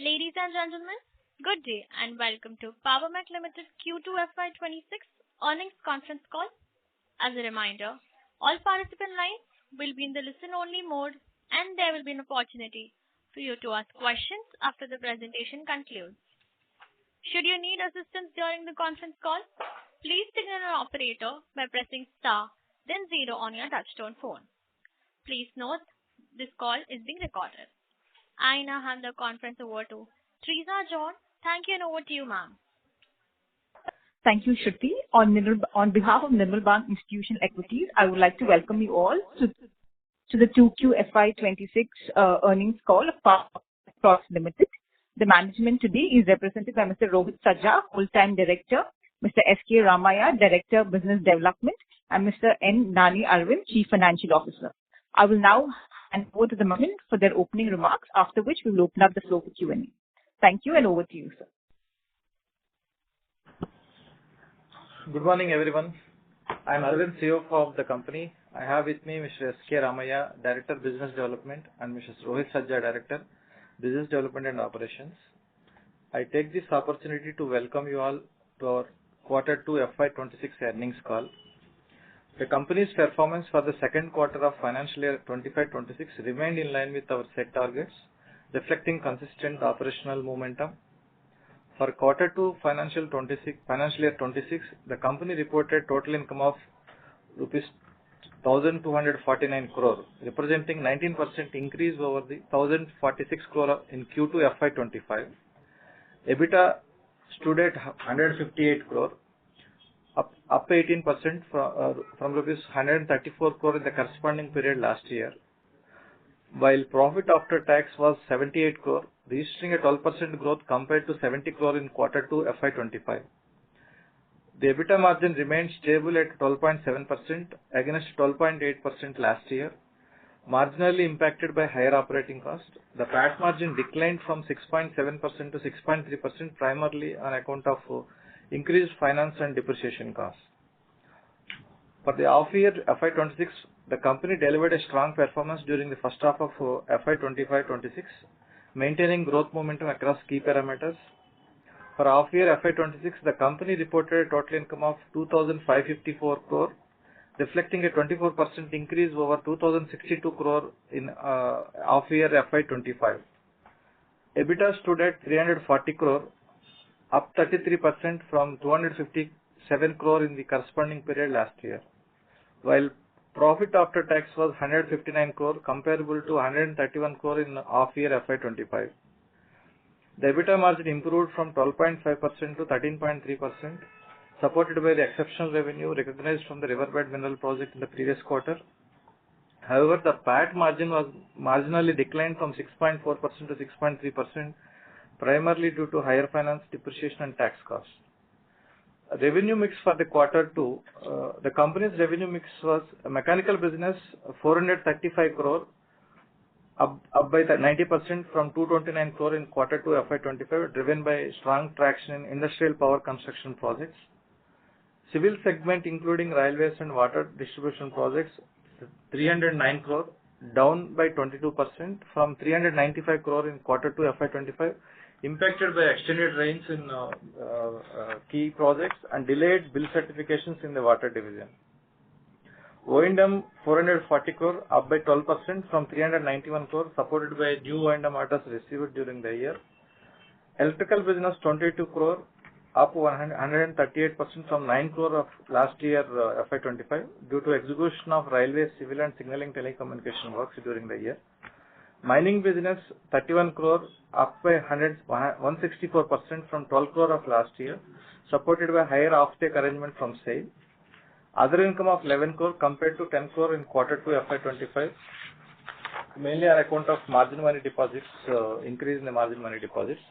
Ladies and gentlemen, good day and welcome to Mech Limited Q2 FY26 earnings conference call. As a reminder, all participant lines will be in the listen-only mode and there will be an opportunity for you to ask questions after the presentation concludes. Should you need assistance during the conference call, please signal an operator by pressing star, then 0 on your touchtone phone. Please note, this call is being recorded. I now hand the conference over to Teresa John. Thank you and over to you, ma'am. Thank you, Shruti. On behalf of Nirmal Bang Institutional Equities, I would like to welcome you all to the 2Q FY26 earnings call of Power Limited. The management today is represented by Mr. Rohit Sajja, Full-Time Director, Mr. S.K. Ramaiah, Director, Business Development, and Mr. N. Nani Arvind, Chief Financial Officer. I will now hand over to the management for their opening remarks, after which we will open up the floor for Q&A. Thank you and over to you, sir. Good morning, everyone. I am Arvind, CEO of the company. I have with me Mr. S.K. Ramaiah, Director, Business Development, and Mr. Rohit Sajja, Director, Business Development and Operations. I take this opportunity to welcome you all to our Q2 FY26 earnings call. The company's performance for the second quarter of financial year 25-26 remained in line with our set targets, reflecting consistent operational momentum. For Q2 financial year 26, the company reported total income of rupees 1,249 crore, representing 19% increase over the 1,046 crore in Q2 FY25. EBITDA stood at 158 crore, up 18% from rupees 134 crore in the corresponding period last year, while profit after tax was 78 crore, registering a 12% growth compared to 70 crore in Q2 FY25. The EBITDA margin remained stable at 12.7% against 12.8% last year, marginally impacted by higher operating costs. The PAT margin declined from 6.7% to 6.3%, primarily on account of increased finance and depreciation costs. For the half-year FY26, the company delivered a strong performance during the first half of FY25-26, maintaining growth momentum across key parameters. For half-year FY26, the company reported a total income of 2,554 crore, reflecting a 24% increase over 2,062 crore in half-year FY25. EBITDA stood at 340 crore, up 33% from 257 crore in the corresponding period last year, while profit after tax was 159 crore, comparable to 131 crore in half-year FY25. The EBITDA margin improved from 12.5% to 13.3%, supported by the exceptional revenue recognized from the Riverbed Mineral Project in the previous quarter. However, the PAT margin was marginally declined from 6.4% to 6.3%, primarily due to higher finance, depreciation and tax costs. Revenue mix for the Q2, the company's revenue mix was mechanical business 435 crore, up by 90% from 229 crore in Q2 FY25, driven by strong traction in industrial power construction projects. Civil segment, including railways and water distribution projects, 309 crore, down by 22% from 395 crore in Q2 FY25, impacted by extended rains in key projects and delayed bill certifications in the water division. O&M 440 crore, up by 12% from 391 crore, supported by new O&M orders received during the year. Electrical business 22 crore, up 138% from 9 crore of last year FY25, due to execution of railway, civil and signaling telecommunication works during the year. Mining business 31 crore, up by 164% from 12 crore of last year, supported by higher offtake arrangement from sale. Other income of 11 crore compared to 10 crore in Q2 FY25, mainly on account of margin money deposits, increase in the margin money deposits.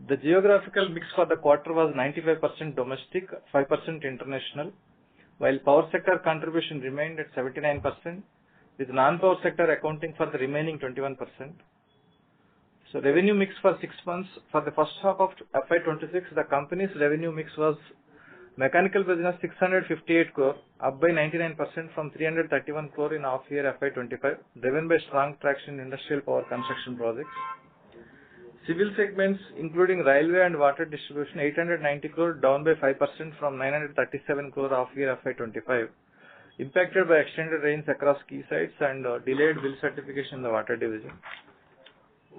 The geographical mix for the quarter was 95% domestic, 5% international, while power sector contribution remained at 79%, with non-power sector accounting for the remaining 21%. So revenue mix for 6 months for the first half of FY26, the company's revenue mix was mechanical business 658 crore, up by 99% from 331 crore in half year FY25, driven by strong traction in industrial power construction projects. Civil segments, including railway and water distribution, 890 crore, down by 5% from 937 crore of year FY25, impacted by extended rains across key sites and delayed bill certification in the water division.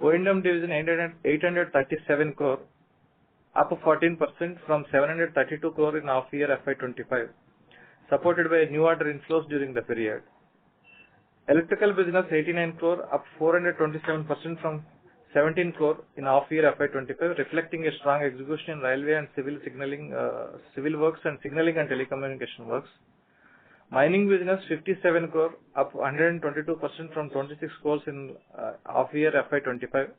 O&M division 837 crore, up 14% from 732 crore in half year FY25, supported by new order inflows during the period. Electrical business 89 crore, up 427% from 17 crore in half year FY25, reflecting a strong execution in railway and civil works and signaling and telecommunication works. Mining business 57 crore, up 122% from 26 crores in half year FY25,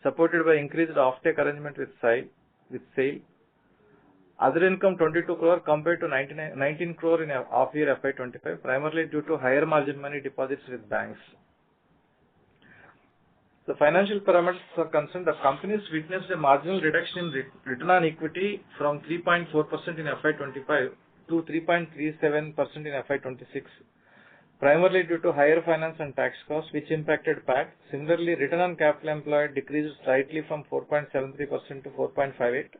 supported by increased offtake arrangement with SAIL. Other income 22 crore compared to 19 crore in half year FY25, primarily due to higher margin money deposits with banks. The financial parameters are concerned, the companies witnessed a marginal reduction in return on equity from 3.4% in FY25 to 3.37% in FY26, primarily due to higher finance and tax costs, which impacted PAT. Similarly, return on capital employed decreased slightly from 4.73% to 4.58%,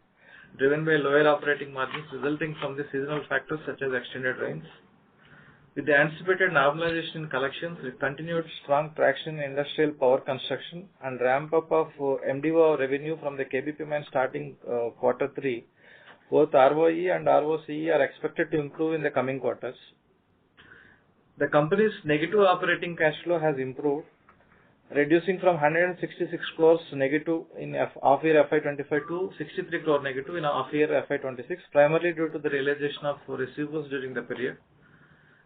driven by lower operating margins resulting from the seasonal factors such as extended rains. With the anticipated normalization in collections, with continued strong traction in industrial power construction and ramp up of MDO revenue from the KBP mine starting Q3, both ROE and ROCE are expected to improve in the coming quarters. The company's negative operating cash flow has improved, reducing from 166 crores negative in half year FY25 to 63 crore negative in half year FY26, primarily due to the realization of receivables during the period.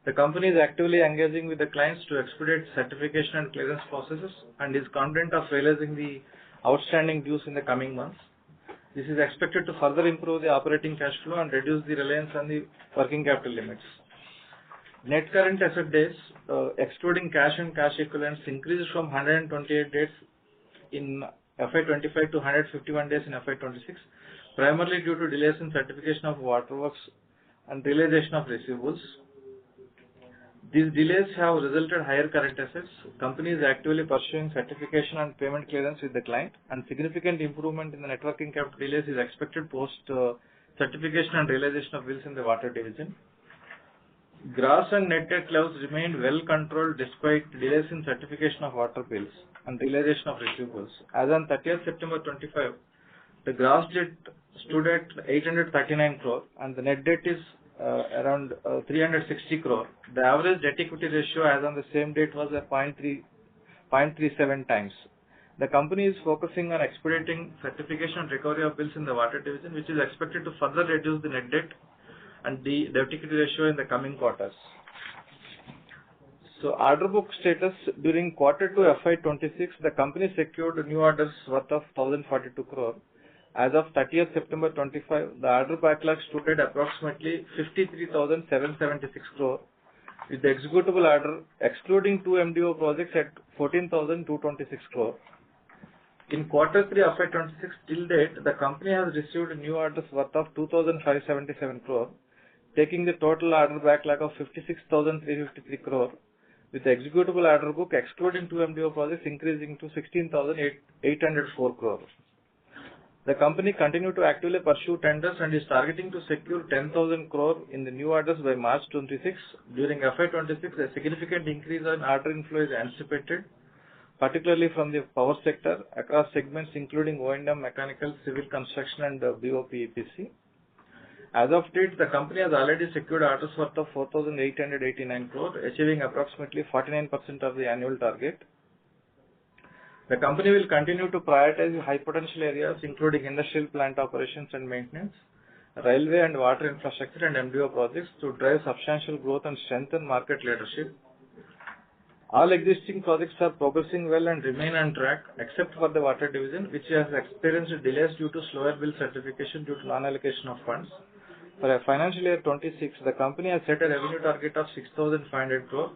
The company is actively engaging with the clients to expedite certification and clearance processes and is confident of realizing the outstanding dues in the coming months. This is expected to further improve the operating cash flow and reduce the reliance on the working capital limits. Net current asset days, excluding cash and cash equivalents, increased from 128 days in FY25 to 151 days in FY26, primarily due to delays in certification of waterworks and realization of receivables. These delays have resulted in higher current assets. Company is actively pursuing certification and payment clearance with the client, and significant improvement in the net working capital delays is expected post certification and realization of bills in the water division. Gross and net debt levels remained well controlled despite delays in certification of water bills and realization of receivables. As on 30th September 25, the gross debt stood at 839 crore and the net debt is around 360 crore. The average debt equity ratio as on the same date was at 0.37 times. The company is focusing on expediting certification and recovery of bills in the water division, which is expected to further reduce the net debt and the debt equity ratio in the coming quarters. So, order book status during Q2 FY26, the company secured new orders worth of 1,042 crore. As of 30th September 25, the order backlog stood at approximately 53,776 crore, with the executable order excluding two MDO projects at 14,226 crore. In Q3 FY26 till date, the company has received new orders worth of 2,577 crore, taking the total order backlog of 56,353 crore, with the executable order book excluding two MDO projects increasing to 16,804 crore. The company continued to actively pursue tenders and is targeting to secure 10,000 crore in the new orders by March 26. During FY26, a significant increase in order inflow is anticipated, particularly from the power sector across segments including O&M, mechanical, civil construction and BOP EPC. As of date, the company has already secured orders worth of 4,889 crore, achieving approximately 49% of the annual target. The company will continue to prioritize high potential areas including industrial plant operations and maintenance, railway and water infrastructure and MDO projects to drive substantial growth and strengthen market leadership. All existing projects are progressing well and remain on track except for the water division, which has experienced delays due to slower bill certification due to non-allocation of funds. For financial year 26, the company has set a revenue target of 6,500 crore.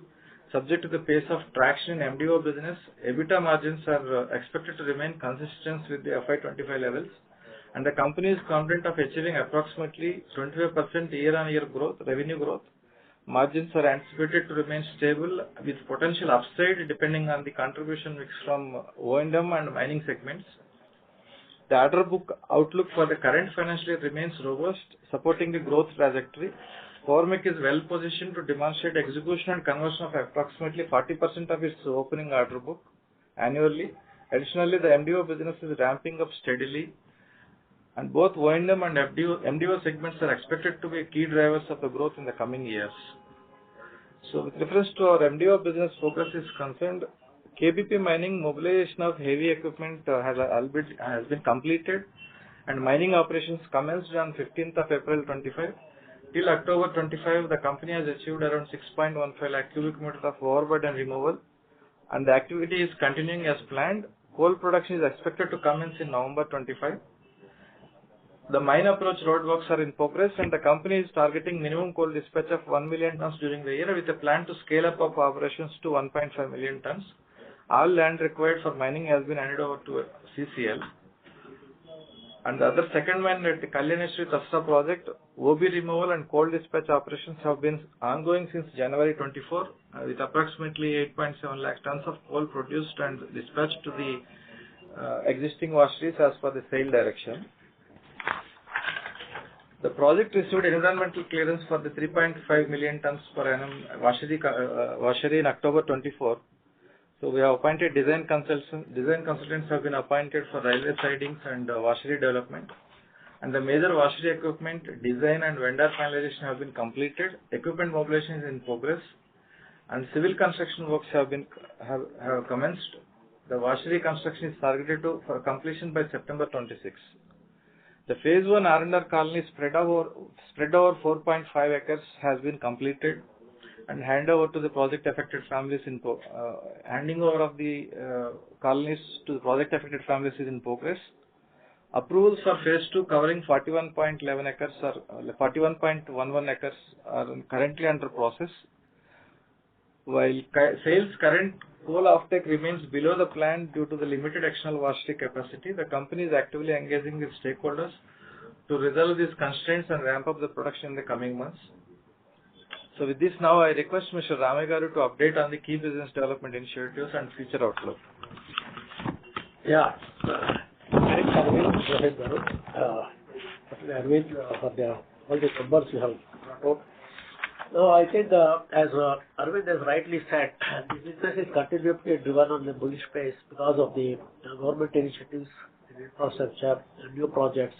Subject to the pace of traction in MDO business, EBITDA margins are expected to remain consistent with the FY25 levels, and the company is confident of achieving approximately 25% year-on-year growth, revenue growth. Margins are anticipated to remain stable with potential upside depending on the contribution mix from O&M and mining segments. The order book outlook for the current financial year remains robust, supporting the growth trajectory. Mech is well positioned to demonstrate execution and conversion of approximately 40% of its opening order book annually. Additionally, the MDO business is ramping up steadily, and both O&M and MDO segments are expected to be key drivers of the growth in the coming years. So with reference to our MDO business focus is concerned, KBP mining mobilization of heavy equipment has been completed, and mining operations commenced on 15th of April 25. Till October 25, the company has achieved around 6.15 lakh cubic meters of overburden removal, and the activity is continuing as planned. Coal production is expected to commence in November 25. The mine approach roadworks are in progress, and the company is targeting minimum coal dispatch of 1 million tons during the year with a plan to scale up of operations to 1.5 million tons. All land required for mining has been handed over to CCL. And the other second mine at the Kalyaneshwari Tasra project, OB removal and coal dispatch operations have been ongoing since January 24 with approximately 8.7 lakh tons of coal produced and dispatched to the existing washeries as per the sale direction. The project received environmental clearance for the 3.5 million tons per annum washery in October 24. So we have appointed design consultants. Design consultants have been appointed for railway sidings and washery development. And the major washery equipment design and vendor finalization have been completed. Equipment mobilization is in progress, and civil construction works have commenced. The washery construction is targeted for completion by September 26. The phase 1 R&R colony spread over 4.5 acres has been completed, and handover to the project affected families handing over of the colonies to the project affected families is in progress. Approvals for phase 2 covering 41.11 acres or 41.11 acres are currently under process. While sales current coal offtake remains below the plan due to the limited external washery capacity, the company is actively engaging with stakeholders to resolve these constraints and ramp up the production in the coming months. So with this, now I request Mr. Ramagaru to update on the key business development initiatives and future outlook. Yeah. Thanks, Arvind. Go ahead, Garu. Arvind, for all the numbers you have brought out. No, I think as Arvind has rightly said, the business is continuously driven on the bullish pace because of the government initiatives in infrastructure, new projects,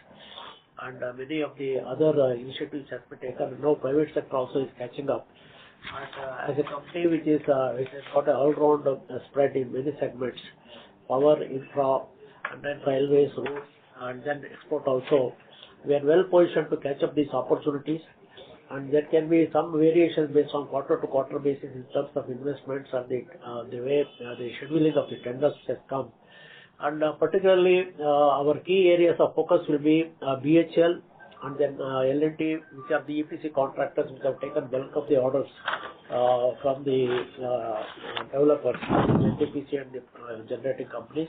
and many of the other initiatives has been taken. Now private sector also is catching up. And as a company which has got an all-round spread in many segments, power, infra, and then railways, roads, and then export also, we are well positioned to catch up these opportunities. And there can be some variations based on quarter-to-quarter basis in terms of investments and the way the scheduling of the tenders has come. And particularly our key areas of focus will be BHL and then L&T, which are the EPC contractors which have taken bulk of the orders from the developers, NTPC and the generating companies.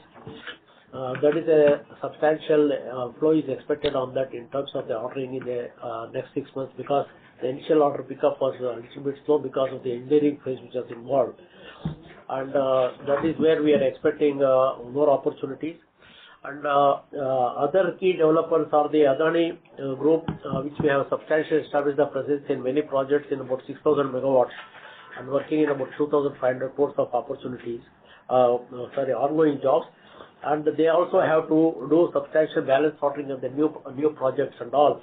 That is a substantial flow is expected on that in terms of the ordering in the next 6 months, because the initial order pickup was a little bit slow because of the engineering phase which was involved. And that is where we are expecting more opportunities. And other key developers are the Adani group, which we have substantially established a presence in many projects in about 6,000 megawatts and working in about 2,500 crores of opportunities, ongoing jobs. And they also have to do substantial balance ordering of the new projects and all,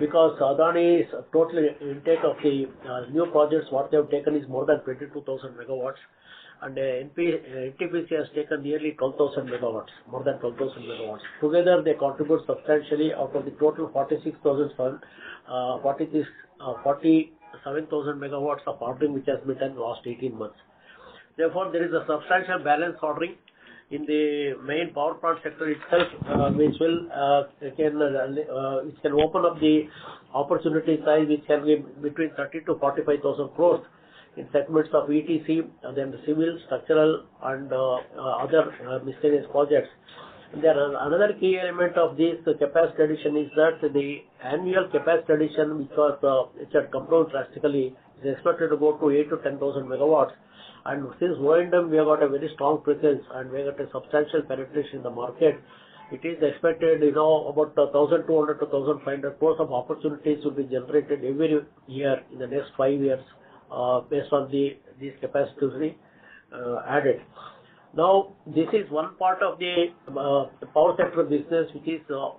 because Adani's total intake of the new projects, what they have taken is more than 22,000 megawatts. And NTPC has taken nearly 12,000 megawatts, more than 12,000 megawatts. Together, they contribute substantially out of the total 47,000 megawatts of ordering which has been done in the last 18 months. Therefore, there is a substantial balance ordering in the main power plant sector itself, which can open up the opportunity size, which can be between 30 to 45,000 crores in segments of ETC, and then the civil, structural, and other miscellaneous projects. And then another key element of this capacity addition is that the annual capacity addition, which had come down drastically, is expected to go to 8 to 10,000 megawatts. And since O&M, we have got a very strong presence and we have got a substantial penetration in the market. It is expected, about 1,200 to 1,500 crores of opportunities will be generated every year in the next 5 years, based on these capacities added. Now, this is one part of the power sector business, which is about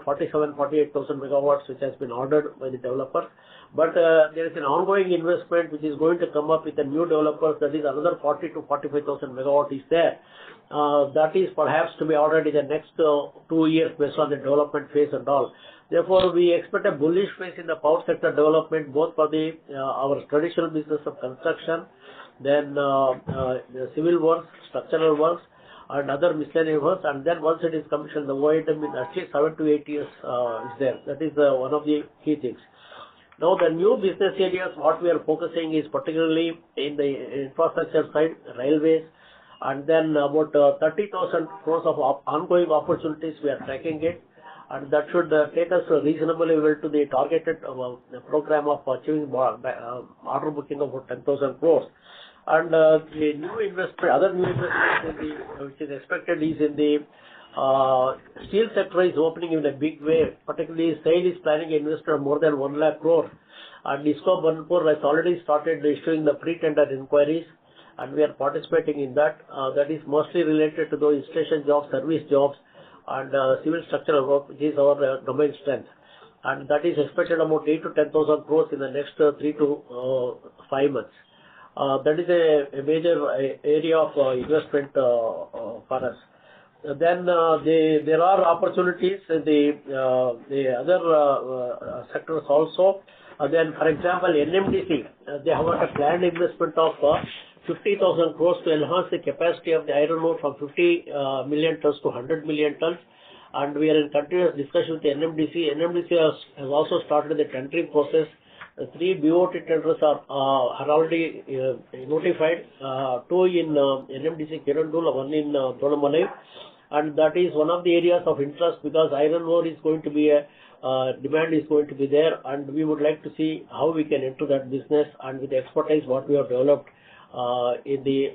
48,000 megawatts, which has been ordered by the developer. But there is an ongoing investment which is going to come up with the new developers. That is another 40 to 45,000 megawatt is there. That is perhaps to be ordered in the next 2 years based on the development phase and all. Therefore, we expect a bullish phase in the power sector development, both for our traditional business of construction, then the civil works, structural works, and other miscellaneous works. And then once it is commissioned, the O&M in at least 7 to 8 years is there. That is one of the key things. Now, the new business areas, what we are focusing is particularly in the infrastructure side, railways, and then about 30,000 crores of ongoing opportunities we are tracking it. And that should take us reasonably well to the targeted program of achieving order booking of about 10,000 crores. And the new investment, other new investments which is expected is in the steel sector is opening in a big way. Particularly, SAIL is planning to invest more than 1 lakh crore. And ISCO Banpur has already started issuing the pre-tender inquiries, and we are participating in that. That is mostly related to those installation jobs, service jobs, and civil structural work, which is our domain strength. And that is expected about 8 to 10,000 crores in the next 3 to 5 months. That is a major area of investment for us. Then there are opportunities in the other sectors also. Then, for example, NMDC, they have got a planned investment of 50,000 crores to enhance the capacity of the iron ore from 50 million tons to 100 million tons. And we are in continuous discussion with the NMDC. NMDC has also started the tendering process. 3 BOT tenders are already notified, 2 in NMDC Kirandul, 1 in Donamalai. And that is one of the areas of interest because iron ore is going to be demand is going to be there, and we would like to see how we can enter that business and with the expertise what we have developed in the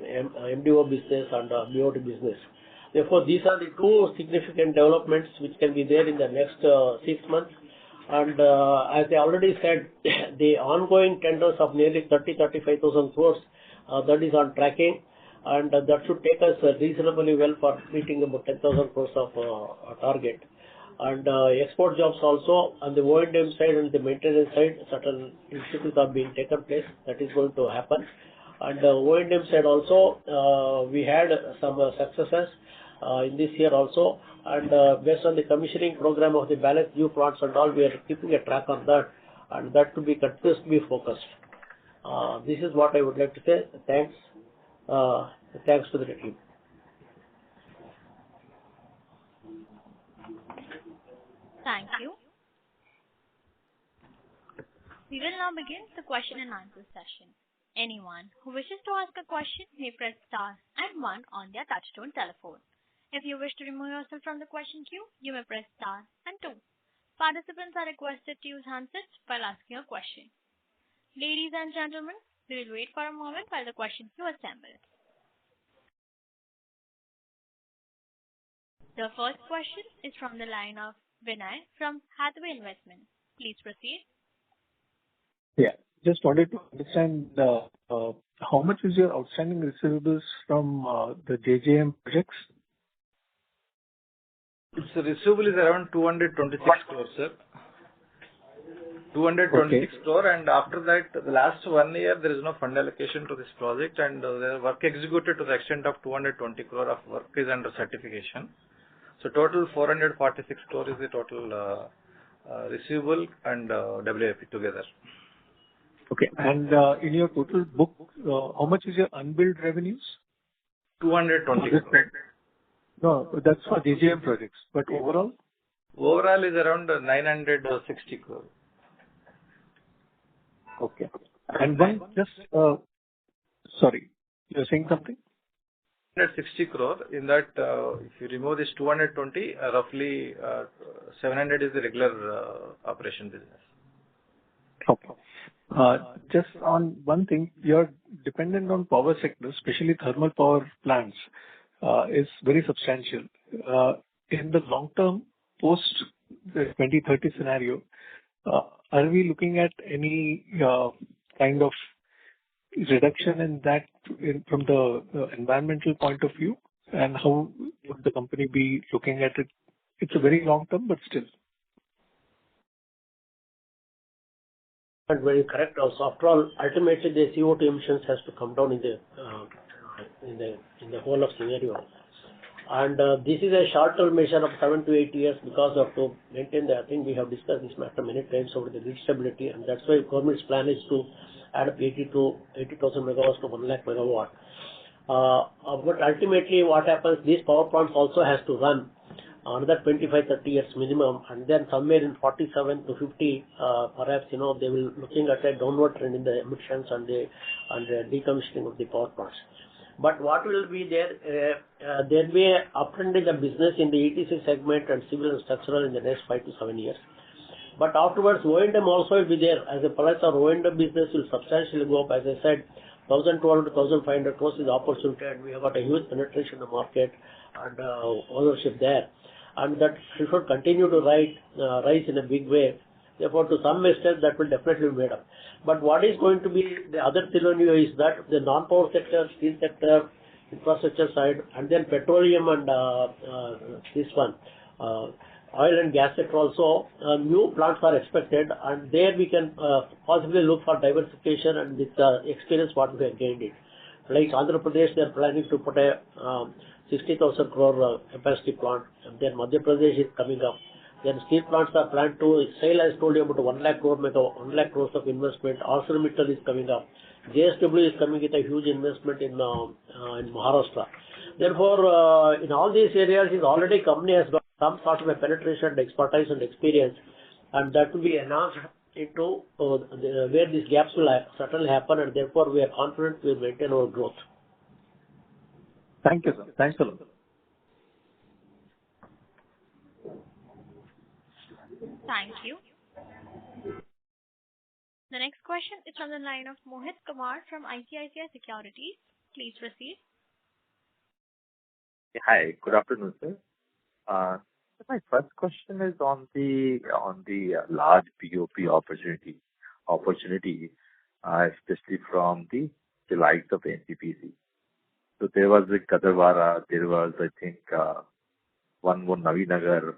MDO business and BOT business. Therefore, these are the 2 significant developments which can be there in the next 6 months. And as I already said, the ongoing tenders of nearly 35,000 crores, that is on tracking, and that should take us reasonably well for meeting about 10,000 crores of target. And export jobs also on the O&M side and the maintenance side, certain initiatives are being taken place. That is going to happen. And O&M side also, we had some successes in this year also. And based on the commissioning program of the balance new plants and all, we are keeping a track on that, and that to be continuously focused. This is what I would like to say. Thanks. Thanks to the team. Thank you. We will now begin the question and answer session. Anyone who wishes to ask a question may press star and 1 on their touchtone telephone. If you wish to remove yourself from the question queue, you may press star and 2. Participants are requested to use handsets while asking a question. Ladies and gentlemen, we will wait for a moment while the question queue assembles. The first question is from the line of Vinay from Hathaway Investment. Please proceed. Yeah, just wanted to understand how much is your outstanding receivables from the JJM projects? Its receivable is around 226 crores, sir. 226 crore, and after that, the last 1 year, there is no fund allocation to this project, and the work executed to the extent of 220 crore of work is under certification. So total 446 crore is the total receivable and WIP together. Okay, and in your total book, how much is your unbilled revenues? 220 crore. No, that's for JJM projects, but overall? Overall is around 960 crore. Okay. And one just, sorry, you're saying something? 160 crore. In that, if you remove this 220, roughly 700 is the regular operation business. Okay. Just on one thing, you're dependent on power sector, especially thermal power plants. is very substantial. In the long term, post the 2030 scenario, are we looking at any kind of reduction in that from the environmental point of view? And how would the company be looking at it? It's a very long term, but still. And very correct. Also, after all, ultimately the CO2 emissions has to come down in the whole of scenario. And this is a short-term measure of 7 to 8 years because of to maintain the. I think we have discussed this matter many times over the grid stability, and that's why government's plan is to add up 80,000 megawatts to 1 lakh megawatt. But ultimately, what happens? These power plants also has to run another 25-30 years minimum, and then somewhere in 47 to 50, perhaps they will looking at a downward trend in the emissions and the decommissioning of the power plants. But what will be there? There will be an uptrend in the business in the ETC segment and civil and structural in the next 5 to 7 years. But afterwards, O&M also will be there. As a price of O&M business will substantially go up. As I said, 1,200 to 1,500 crores is the opportunity, and we have got a huge penetration in the market and ownership there. And that should continue to rise in a big way. Therefore, to some extent, that will definitely be made up. But what is going to be the other scenario is that the non-power sector, steel sector, infrastructure side, and then petroleum and this one, oil and gas sector also, new plants are expected, and there we can possibly look for diversification and with the experience what we have gained it. Like Andhra Pradesh, they are planning to put a 60,000 crore capacity plant, and then Madhya Pradesh is coming up. Then steel plants are planned to, SAIL has told you about 1 lakh crores of investment. ArcelorMittal is coming up. JSW is coming with a huge investment in Maharashtra. Therefore, in all these areas, is already company has got some sort of a penetration, expertise and experience, and that will be enhanced into where these gaps will certainly happen, and therefore we are confident we will maintain our growth. Thank you, sir. Thanks a lot. Thank you. The next question is from the line of Mohit Kumar from ICICI Securities. Please proceed. Hi, good afternoon, sir. So my first question is on the large BOP opportunity, especially from the likes of NTPC. So there was the Gadarwara, there was I think one more Navinagar.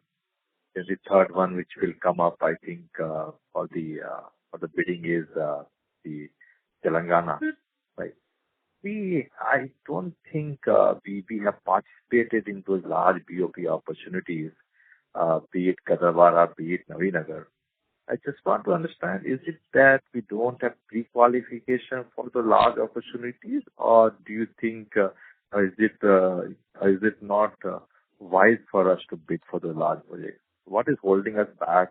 There's the third one which will come up. I think for the bidding is the Telangana, right? I don't think we have participated in those large BOP opportunities, be it Gadarwara, be it Navinagar. I just want to understand, is it that we don't have pre-qualification for the large opportunities, or do you think is it not wise for us to bid for the large projects? What is holding us back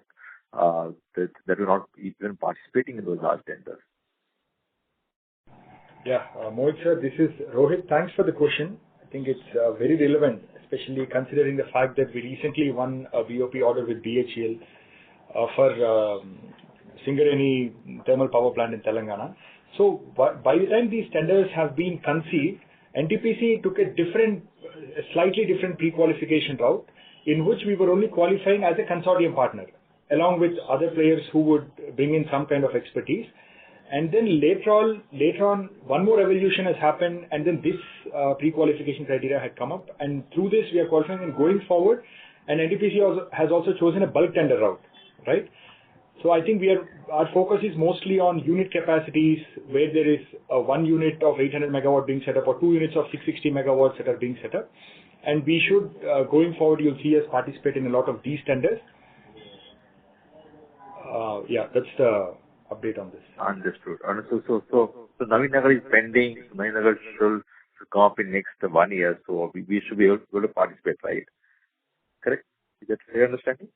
that we're not even participating in those large tenders? Yeah, Mohit sir, this is Rohit. Thanks for the question. I think it's very relevant, especially considering the fact that we recently won a BOP order with BHEL for Singareni thermal power plant in Telangana. So by the time these tenders have been conceived, NTPC took a slightly different pre-qualification route, in which we were only qualifying as a consortium partner, along with other players who would bring in some kind of expertise. And then later on, one more evolution has happened, and then this pre-qualification criteria had come up, and through this we are qualifying and going forward. And NTPC has also chosen a bulk tender route, right? So I think our focus is mostly on unit capacities, where there is one unit of 800 megawatt being set up, or two units of 660 megawatts that are being set up. And we should, going forward, you'll see us participate in a lot of these tenders. Yeah, that's the update on this. Understood. So Navinagar is pending. Navinagar should come up in next 1 year, so we should be able to participate, right? Correct? Is that fair understanding?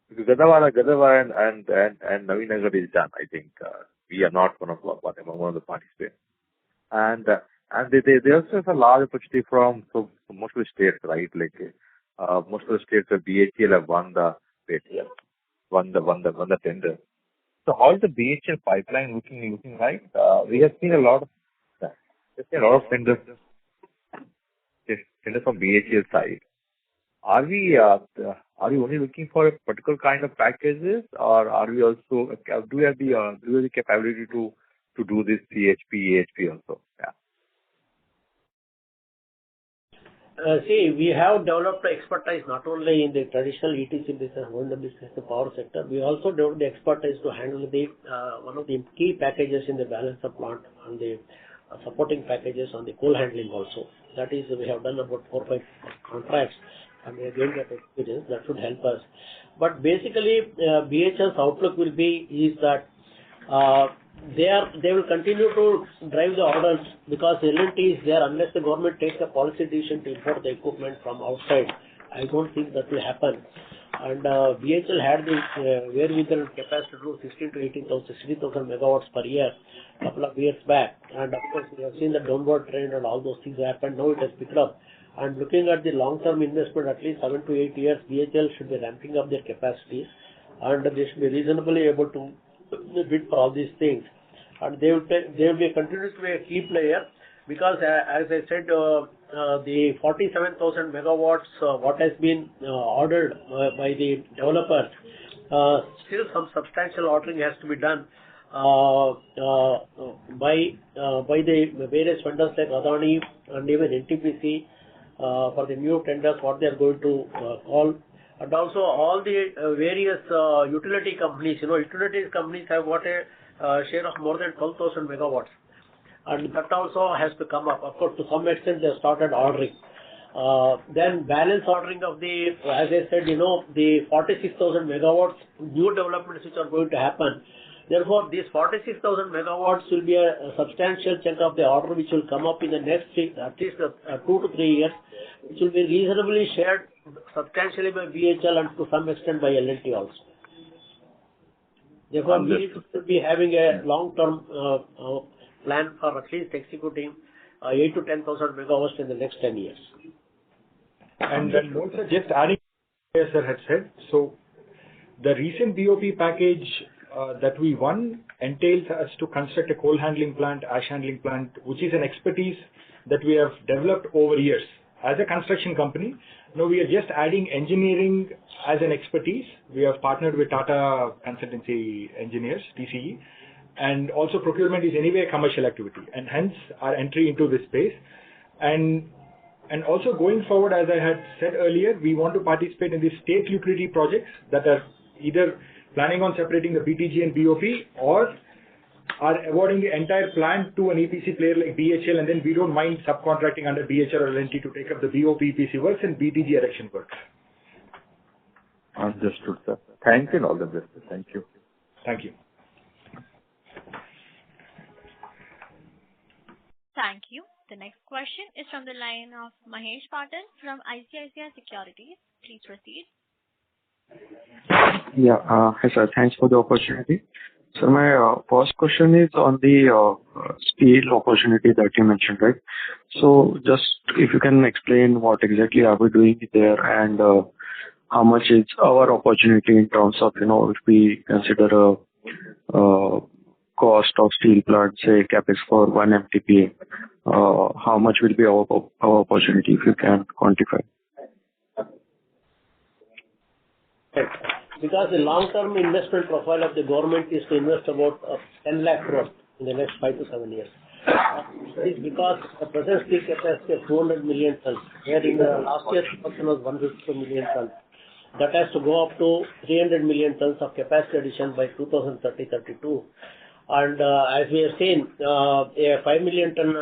Because Gadarwara and Navinagar is done. I think we are not one of the participants. And they also have a large opportunity from most of the states, right? Like most of the states where BHEL have won the tender. So how is the BHEL pipeline looking like? We have seen a lot of tenders. tenders from BHEL side, are we only looking for a particular kind of packages, or are we also do we have the capability to do this CHP, EHP also? Yeah. See, we have developed expertise not only in the traditional ETC business, O&M business, the power sector. We also developed the expertise to handle the one of the key packages in the balance of plant and the supporting packages on the coal handling also. That is, we have done about 4 or 5 contracts, and we have gained that experience. That should help us. But basically, BHL's outlook will be is that they will continue to drive the orders because L&T is there unless the government takes a policy decision to import the equipment from outside. I don't think that will happen. And BHL had the wherewithal capacity to do 60,000 megawatts per year a couple of years back. And of course, we have seen the downward trend and all those things happened. Now it has picked up. And looking at the long-term investment, at least 7 to 8 years, BHL should be ramping up their capacities, and they should be reasonably able to bid for all these things. And they will be continuing to be a key player because, as I said, the 47,000 megawatts, what has been ordered by the developers, still some substantial ordering has to be done by the various vendors like Adani and even NTPC for the new tenders, what they are going to call. And also all the various utility companies, utility companies have got a share of more than 12,000 megawatts. And that also has to come up. Of course, to some extent, they have started ordering. Then balance ordering of the, as I said, the 46,000 megawatts, new developments which are going to happen. Therefore, these 46,000 megawatts will be a substantial chunk of the order which will come up in the next at least 2 to 3 years, which will be reasonably shared substantially by BHL and to some extent by L&T also. Therefore, we should be having a long-term plan for at least executing 8 to 10,000 megawatts in the next 10 years. And then also just adding what sir had said, so the recent BOP package that we won entails us to construct a coal handling plant, ash handling plant, which is an expertise that we have developed over years. As a construction company, now we are just adding engineering as an expertise. We have partnered with Tata Consultancy Engineers, TCE, and also procurement is anyway a commercial activity, and hence our entry into this space. And also going forward, as I had said earlier, we want to participate in these state utility projects that are either planning on separating the BTG and BOP or are awarding the entire plant to an EPC player like BHL, and then we don't mind subcontracting under BHL or L&T to take up the BOP EPC works and BTG erection works. Understood, sir. Thank you and all the best. Thank you. Thank you. Thank you. The next question is from the line of Mahesh Patil from ICICI Securities. Please proceed. Yeah. Hi, sir. Thanks for the opportunity. So my first question is on the steel opportunity that you mentioned, right? So just if you can explain what exactly are we doing there and how much is our opportunity in terms of, if we consider a cost of steel plant, say CapEx for 1 MTPA, how much will be our opportunity if you can quantify? Because the long-term investment profile of the government is to invest about 10 lakh crores in the next 5 to 7 years. It is because the present steel capacity of 200 million tons, where in the last year's production was 152 million tons. That has to go up to 300 million tons of capacity addition by 2030-32. And as we have seen, a 5 million ton,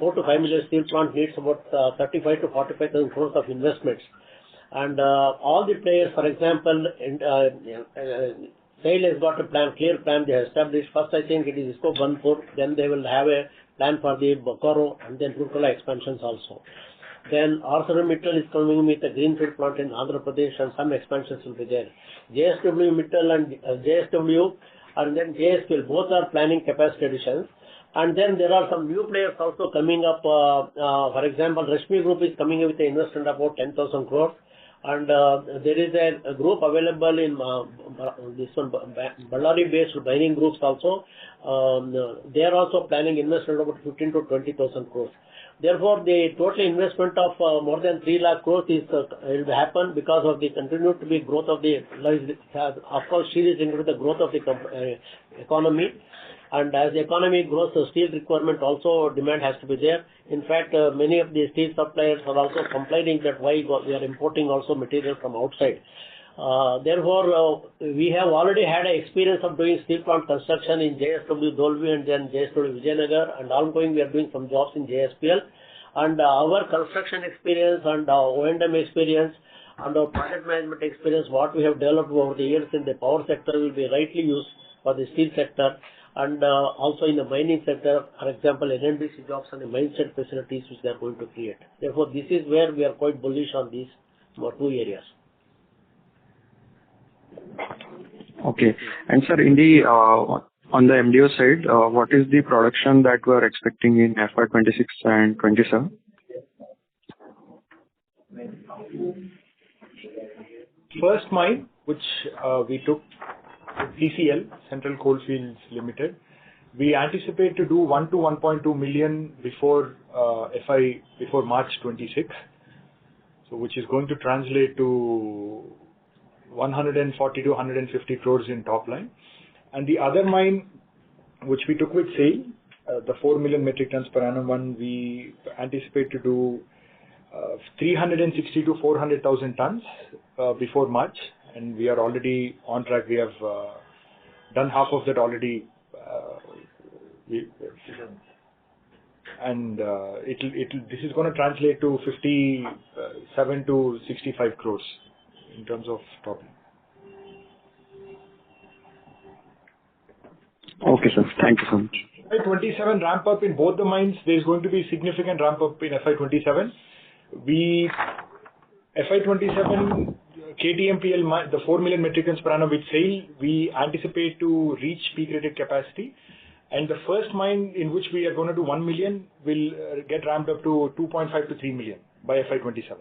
4 to 5 million steel plant needs about 35 to 45,000 crores of investments. And all the players, for example, SAIL has got a plan, clear plan they have established. First, I think it is ISCO Banpur, then they will have a plan for the Bokaro and then Rurkela expansions also. Then ArcelorMittal is coming with a greenfield plant in Andhra Pradesh and some expansions will be there. JSW Mittal and JSW and then JSPL, both are planning capacity additions. And then there are some new players also coming up. For example, Rashmi Group is coming in with an investment of about 10,000 crores. And there is a group available in this one, Ballari-based mining groups also. They are also planning investment of about 15 to 20,000 crores. Therefore, the total investment of more than 3 lakh crores will happen because of the continued to be growth of the, of course, steel is into the growth of the economy. And as the economy grows, the steel requirement also demand has to be there. In fact, many of the steel suppliers are also complaining that why we are importing also material from outside. Therefore, we have already had an experience of doing steel plant construction in JSW Dolvi and then JSW Vijayanagar, and ongoing we are doing some jobs in JSPL. And our construction experience and O&M experience and our project management experience, what we have developed over the years in the power sector will be rightly used for the steel sector and also in the mining sector, for example, NNDC jobs and the mindset facilities which they are going to create. Therefore, this is where we are quite bullish on these two areas. Okay. And sir, in the on the MDO side, what is the production that we are expecting in FY26 and 27? First mine, which we took CCL, Central Coalfields Limited, we anticipate to do 1 to 1.2 million before March 26. So which is going to translate to 140 to 150 crores in top line. And the other mine, which we took with SAIL, the 4 million metric tons per annum one, we anticipate to do 360 to 400,000 tons before March. And we are already on track. We have done half of that already. And this is going to translate to 57 to 65 crores in terms of top line. Okay, sir. Thank you so much. FY27 ramp up in both the mines. There is going to be significant ramp up in FY27. FY27 KTMPL, the 4 million metric tons per annum with SAIL, we anticipate to reach peak rated capacity. And the first mine in which we are going to do 1 million will get ramped up to 2.5 to 3 million by FY27.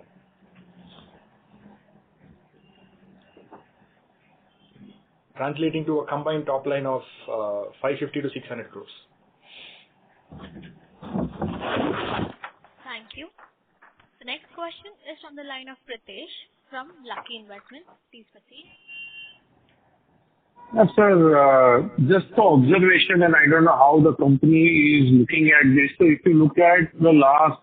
Translating to a combined top line of 550 to 600 crores. Thank you. The next question is from the line of Pritesh from Lucky Investments. Please proceed. Yes, sir. Just for observation, and I don't know how the company is looking at this. So if you look at the last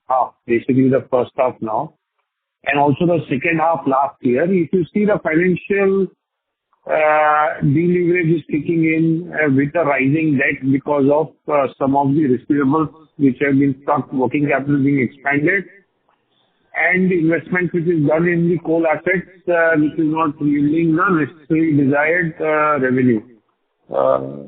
half, basically the first half now, and also the second half last year, if you see the financial deleverage is kicking in with the rising debt because of some of the receivables which have been stuck, working capital being expanded, and the investment which is done in the coal assets which is not yielding the necessary desired revenue.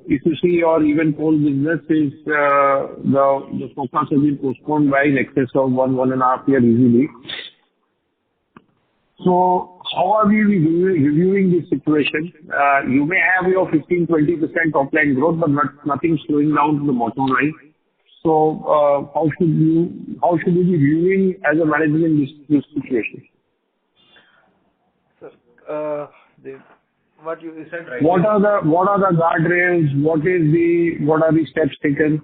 If you see your even coal business is the focus has been postponed by in excess of 1.5 years easily. So how are we reviewing this situation? You may have your 15-20% top line growth, but nothing slowing down to the bottom line. So how should we be viewing as a management this situation? Sir, what you said right. What are the guardrails? What are the steps taken?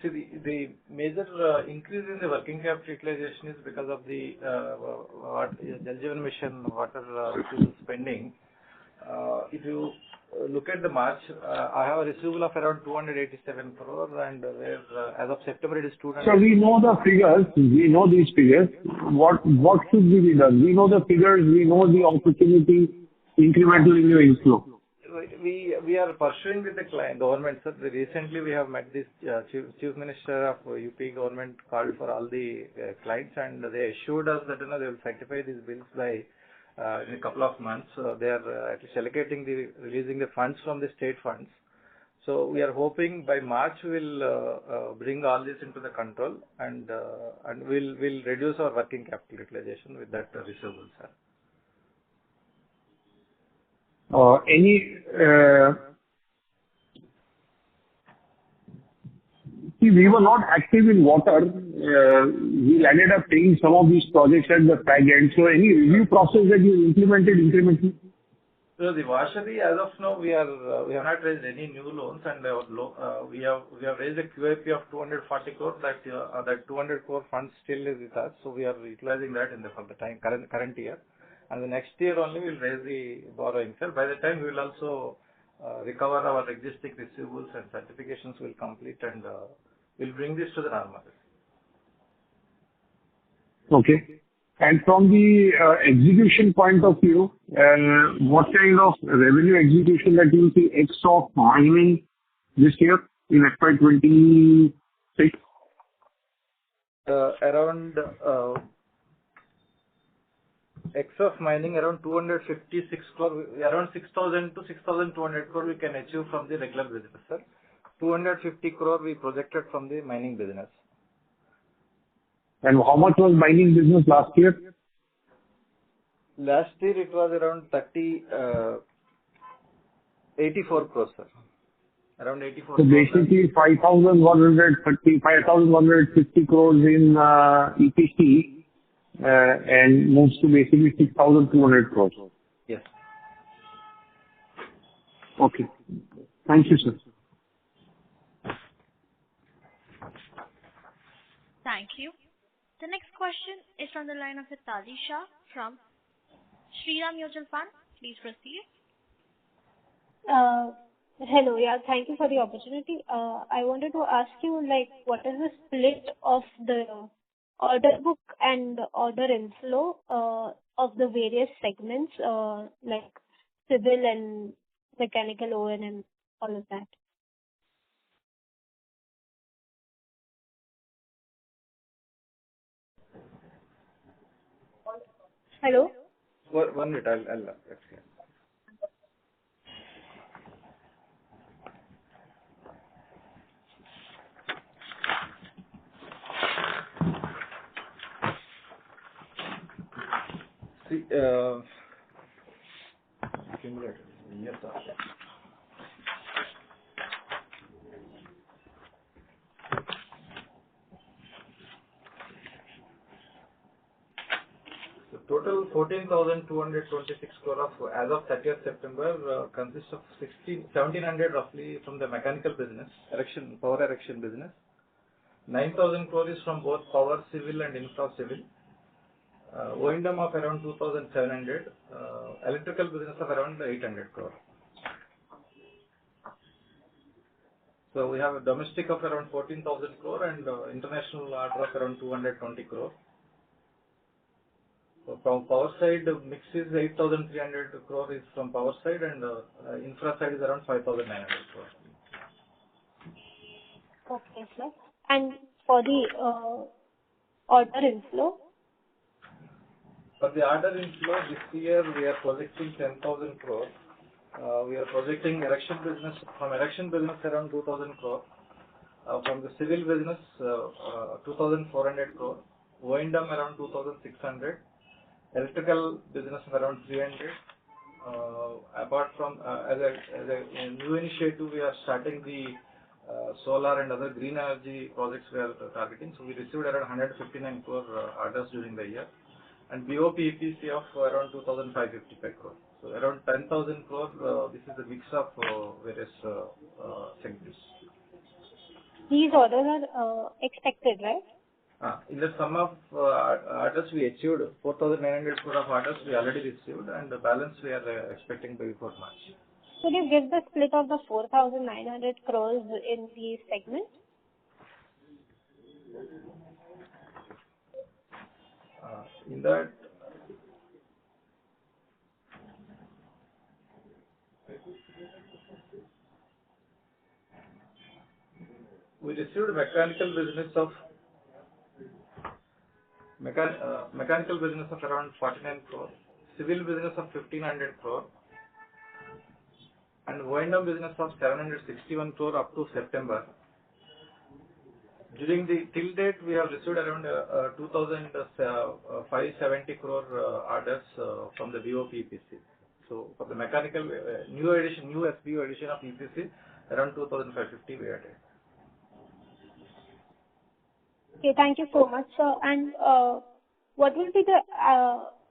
See, the major increase in the working capital utilization is because of the Jal Jeevan Mission water spending. If you look at the March, I have a receivable of around 287 crore, and where as of September it is 200. So we know the figures. We know these figures. What should be done? We know the figures. We know the opportunity incremental in your inflow. We are pursuing with the government, sir. Recently we have met this Chief Minister of UP government, called for all the clients, and they assured us that they will certify these bills by in a couple of months. They are at least allocating releasing the funds from the state funds. So we are hoping by March we'll bring all this into the control, and we'll reduce our working capital utilization with that receivable, sir. See, we were not active in water. We ended up taking some of these projects at the fag end. So any review process that you implemented incrementally? So the washery, as of now, we have not raised any new loans, and we have raised a QIP of 240 crore. That 200 crore fund still is with us, so we are utilizing that for the current year, and the next year only we'll raise the borrowing. Sir, by the time we will also recover our existing receivables and certifications will complete, and we'll bring this to the normal. Okay. And from the execution point of view, what kind of revenue execution that you see X of mining this year in FY26? Around X of mining around 256 crore, around 6,000 to 6,200 crore we can achieve from the regular business, sir. 250 crore we projected from the mining business. And how much was mining business last year? Last year it was around 84 crores, sir. Around 84 So basically 5,150 crores in EPC and moves to basically 6,200 crores. Yes. Okay. Thank you, sir. Thank you. The next question is from the line of Hitali Shah from Shriram Mutual Fund. Please proceed. Hello. Yeah, thank you for the opportunity. I wanted to ask you, what is the split of the order book and order inflow of the various segments, like civil and mechanical O&M, all of that? Hello? 1 minute, I'll explain. See, cumulative. Yes, sir. Total 14,226 crore of, as of 30th September, consists of 1,700 roughly from the mechanical business, power erection business. 9,000 crore is from both power civil and infra civil. O&M of around 2,700, electrical business of around 800 crore. So we have a domestic of around 14,000 crore and international order of around 220 crore. So from power side, mix is 8,300 crore is from power side, and infra side is around 5,900 crore. Okay, sir. And for the order inflow? For the order inflow, this year we are projecting 10,000 crore. We are projecting erection business around 2,000 crore. From the civil business, 2,400 crore. O&M around 2,600. Electrical business of around 300. Apart from as a new initiative, we are starting the solar and other green energy projects we are targeting. So we received around 159 crore orders during the year, and BOP EPC of around 2,555 crore. So around 10,000 crore. This is a mix of various segments. These orders are expected, right? In the sum of orders we achieved 4,900 crore of orders we already received, and the balance we are expecting by before March. Could you give the split of the 4,900 crores in these segments? In that, we received mechanical business of around 49 crore, civil business of 1,500 crore, and O&M business of 761 crore up to September. During the till date, we have received around 2,570 crore orders from the BOP EPC. So for the mechanical new SBU addition of EPC, around 2,550 we added. Okay, thank you so much, sir. And what will be the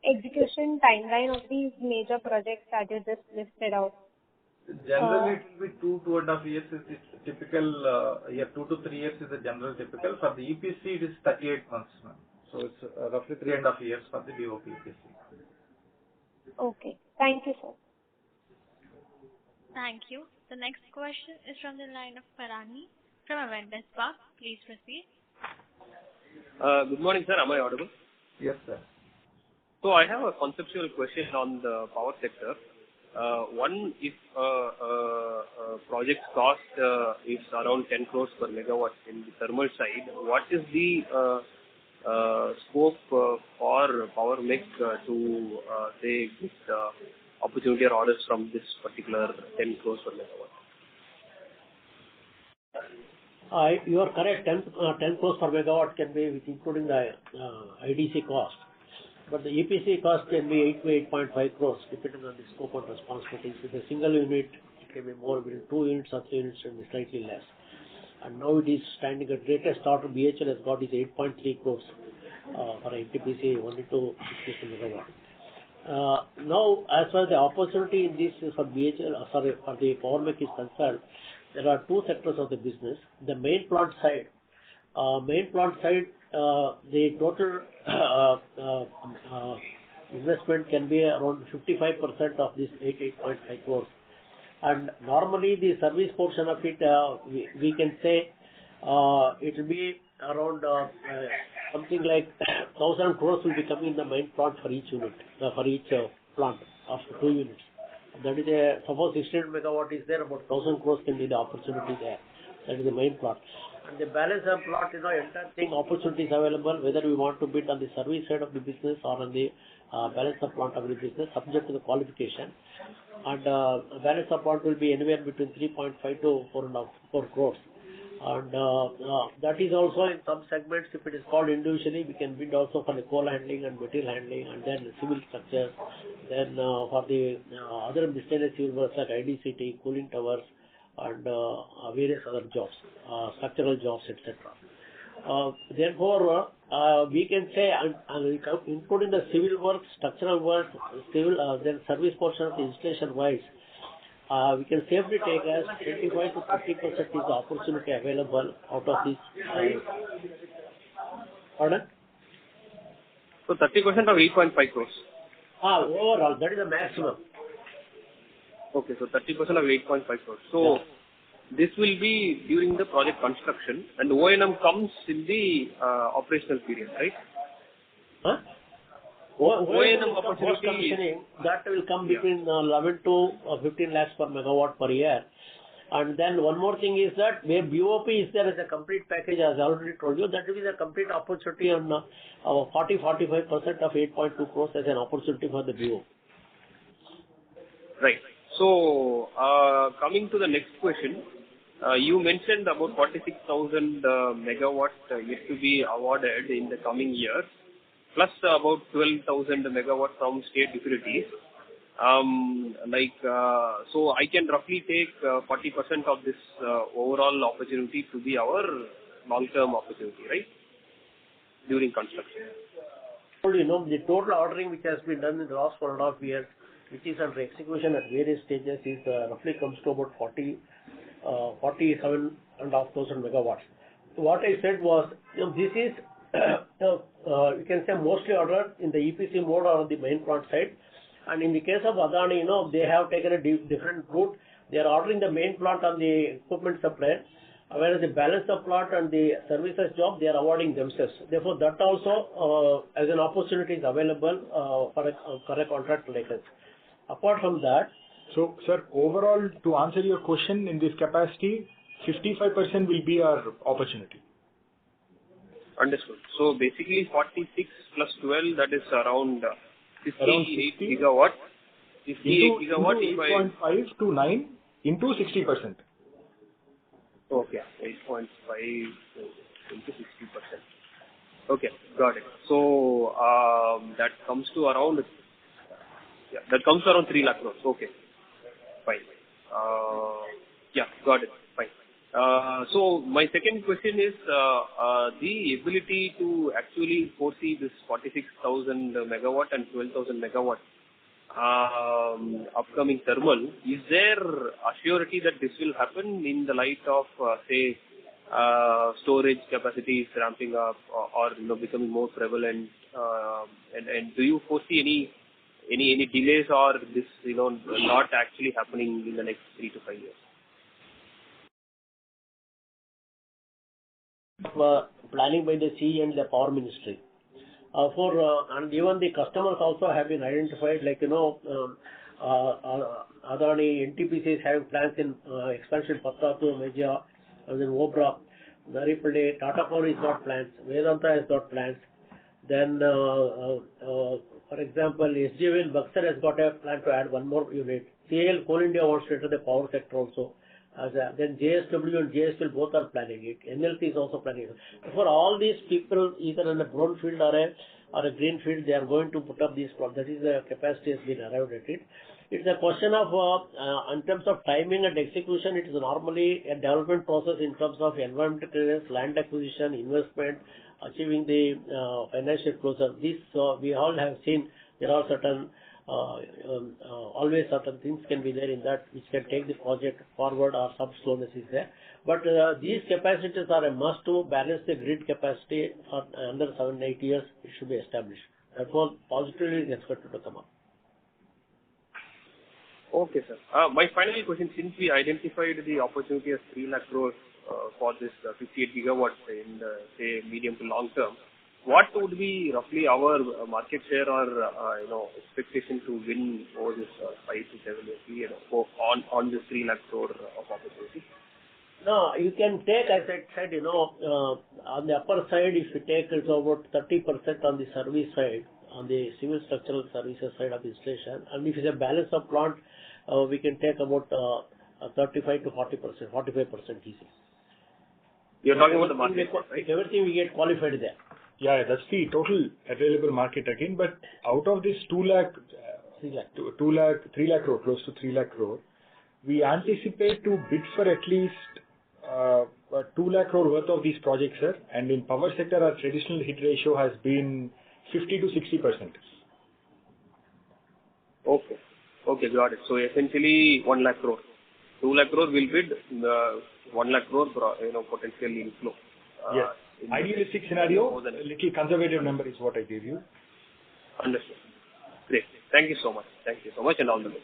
execution timeline of these major projects that you just listed out? Generally, it will be 2.5 years is the typical, 2 to 3 years is the general typical. For the EPC, it is 38 months, ma'am. So it's roughly 3.5 years for the BOP EPC. Okay. Thank you, sir. Thank you. The next question is from the line of Parani from Avendus Spark. Please proceed. Good morning, sir. Am I audible? Yes, sir. So I have a conceptual question on the power sector. One, if project cost is around 10 crores per megawatt in the thermal side, what is the scope for Power Mech to say get opportunity or orders from this particular 10 crores per megawatt? You are correct. 10 crores per megawatt can be with including the IDC cost. But the EPC cost can be 8 to 8.5 crores depending on the scope and responsibilities. With a single unit, it can be more, within 2 units or 3 units, and slightly less. And now it is standing at greatest order BHL has got is 8.3 crores for NTPC only to 60 megawatt. Now, as far as the opportunity in this for BHL, for the Power Mech is concerned, there are two sectors of the business. The main plant side, the total investment can be around 55% of this 8.5 crores. And normally the service portion of it, we can say it will be around something like 1,000 crores will be coming in the main plant for each unit, for each plant of 2 units. That is suppose 16 megawatt is there, about 1,000 crores can be the opportunity there. That is the main plant. And the balance of plant, entire thing opportunities available, whether we want to bid on the service side of the business or on the balance of plant of the business, subject to the qualification. And balance of plant will be anywhere between 3.5 to 4 crores. And that is also in some segments, if it is called individually, we can bid also for the coal handling and material handling, and then civil structures, then for the other miscellaneous civil works like IDCT, cooling towers, and various other jobs, structural jobs, etc. Therefore, we can say, including the civil work, structural work, civil, then service portion of the installation wise, we can safely take as 25 to 30% is the opportunity available out of this. Pardon? So 30% of 8.5 crores. Overall, that is the maximum. Okay, so 30% of 8.5 crores. So this will be during the project construction, and O&M comes in the operational period, right? Huh? O&M opportunity, that will come between 11 to 15 lakhs per megawatt per year. And then one more thing is that where BOP is there as a complete package, as I already told you, that will be the complete opportunity on 40-45% of 8.2 crores as an opportunity for the BOP. Right. So, coming to the next question, you mentioned about 46,000 megawatts yet to be awarded in the coming years, plus about 12,000 megawatts from state utilities. So I can roughly take 40% of this overall opportunity to be our long-term opportunity, right? During construction. The total ordering which has been done in the last 1.5 years, which is under execution at various stages, is roughly comes to about 47,500 megawatts. So what I said was, this is you can say mostly ordered in the EPC mode or on the main plant side. And in the case of Adani, they have taken a different route. They are ordering the main plant on the equipment supplier, whereas the balance of plant and the services job, they are awarding themselves. Therefore, that also as an opportunity is available for a contract like us. Apart from that, so sir, overall, to answer your question, in this capacity, 55% will be our opportunity. Understood. So basically 46 plus 12, that is around 58 gigawatt. 58 gigawatt into 8.5 to 9 into 60%. Okay, 8.5 into 60%. Okay, got it. So that comes to around 3 lakh crores. Okay, fine. Yeah, got it. Fine. So my second question is the ability to actually foresee this 46,000 megawatt and 12,000 megawatt upcoming thermal. Is there assurity that this will happen in the light of say storage capacities ramping up or becoming more prevalent? And do you foresee any delays or this not actually happening in the next 3 to 5 years? Planning by the CE and the Power Ministry. And even the customers also have been identified, like, Adani NTPC is having plans in expansion Patratu, Meja, and then Obra, Naripade, Tata Power has got plans, Vedanta has got plans. Then, for example, SJVL Buxar has got a plan to add one more unit. CAL Coal India wants to enter the power sector also. Then JSW and JSL both are planning it. NLC is also planning it. For all these people, either in a brownfield or a greenfield, they are going to put up these products. That is, the capacity has been arrived at it. It's a question of, in terms of timing and execution, it is normally a development process in terms of environmental clearance, land acquisition, investment, achieving the financial closure. This we all have seen. There are certain always certain things can be there in that which can take the project forward, or some slowness is there. But these capacities are a must to balance the grid capacity for under 7-8 years. It should be established. Therefore, positively is expected to come up. Okay, sir. My final question, since we identified the opportunity as 3 lakh crores for this 58 gigawatts in say medium to long term, what would be roughly our market share or expectation to win over this 5 to 7 year period on this 3 lakh crore of opportunity? No, you can take, as I said, on the upper side, if you take it's about 30% on the service side, on the civil structural services side of the installation, and if it's a balance of plant, we can take about 35 to 40%, 45% easy. You're talking about the market, right? Everything we get qualified there. Yeah, that's the total available market again. But out of this 3 lakh crore, close to 3 lakh crore, we anticipate to bid for at least 2 lakh crore worth of these projects, sir. And in power sector, our traditional hit ratio has been 50 to 60%. Okay, got it. So essentially 1 lakh crore. 2 lakh crore will bid, 1 lakh crore potentially inflow. Yes. Idealistic scenario, a little conservative number is what I gave you. Understood. Great. Thank you so much. Thank you so much, and all the best.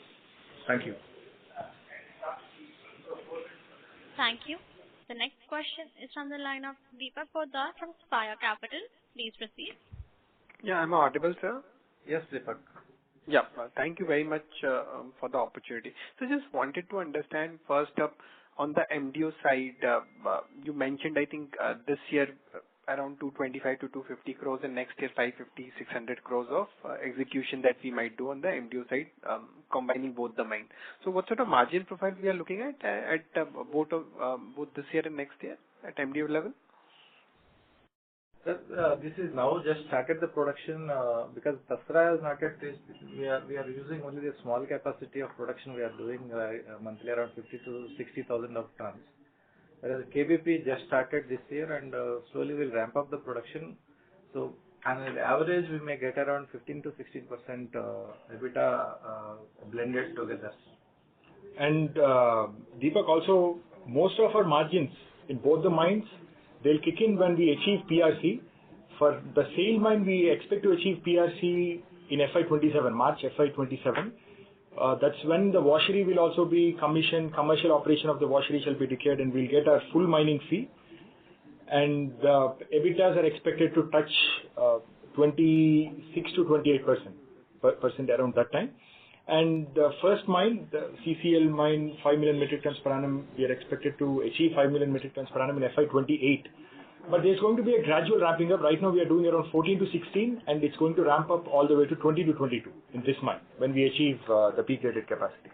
Thank you. Thank you. The next question is from the line of Deepak Poddar from Spire Capital. Please proceed. Yeah, I'm audible, sir. Yes, Deepak. Yeah, thank you very much for the opportunity. So just wanted to understand first up on the MDO side, you mentioned, I think, this year around 225 to 250 crores and next year 550, 600 crores of execution that we might do on the MDO side, combining both the mine. So what sort of margin profile we are looking at both this year and next year at MDO level? This is now just started the production because Tasra has not yet reached. We are using only the small capacity of production. We are doing monthly around 50 to 60,000 of tons. Whereas KBP just started this year and slowly will ramp up the production. So on an average, we may get around 15 to 16% EBITDA blended together. And Deepak, also most of our margins in both the mines, they'll kick in when we achieve PRC. For the sale mine, we expect to achieve PRC in FY27, March FY27. That's when the washery will also be commissioned, commercial operation of the washery shall be declared, and we'll get our full mining fee. And the EBITDAs are expected to touch 26 to 28% around that time. And the first mine, the CCL mine, 5 million metric tons per annum, we are expected to achieve 5 million metric tons per annum in FY28. But there's going to be a gradual ramping up. Right now we are doing around 14 to 16 and it's going to ramp up all the way to 20 to 22 in this mine when we achieve the peak rated capacity.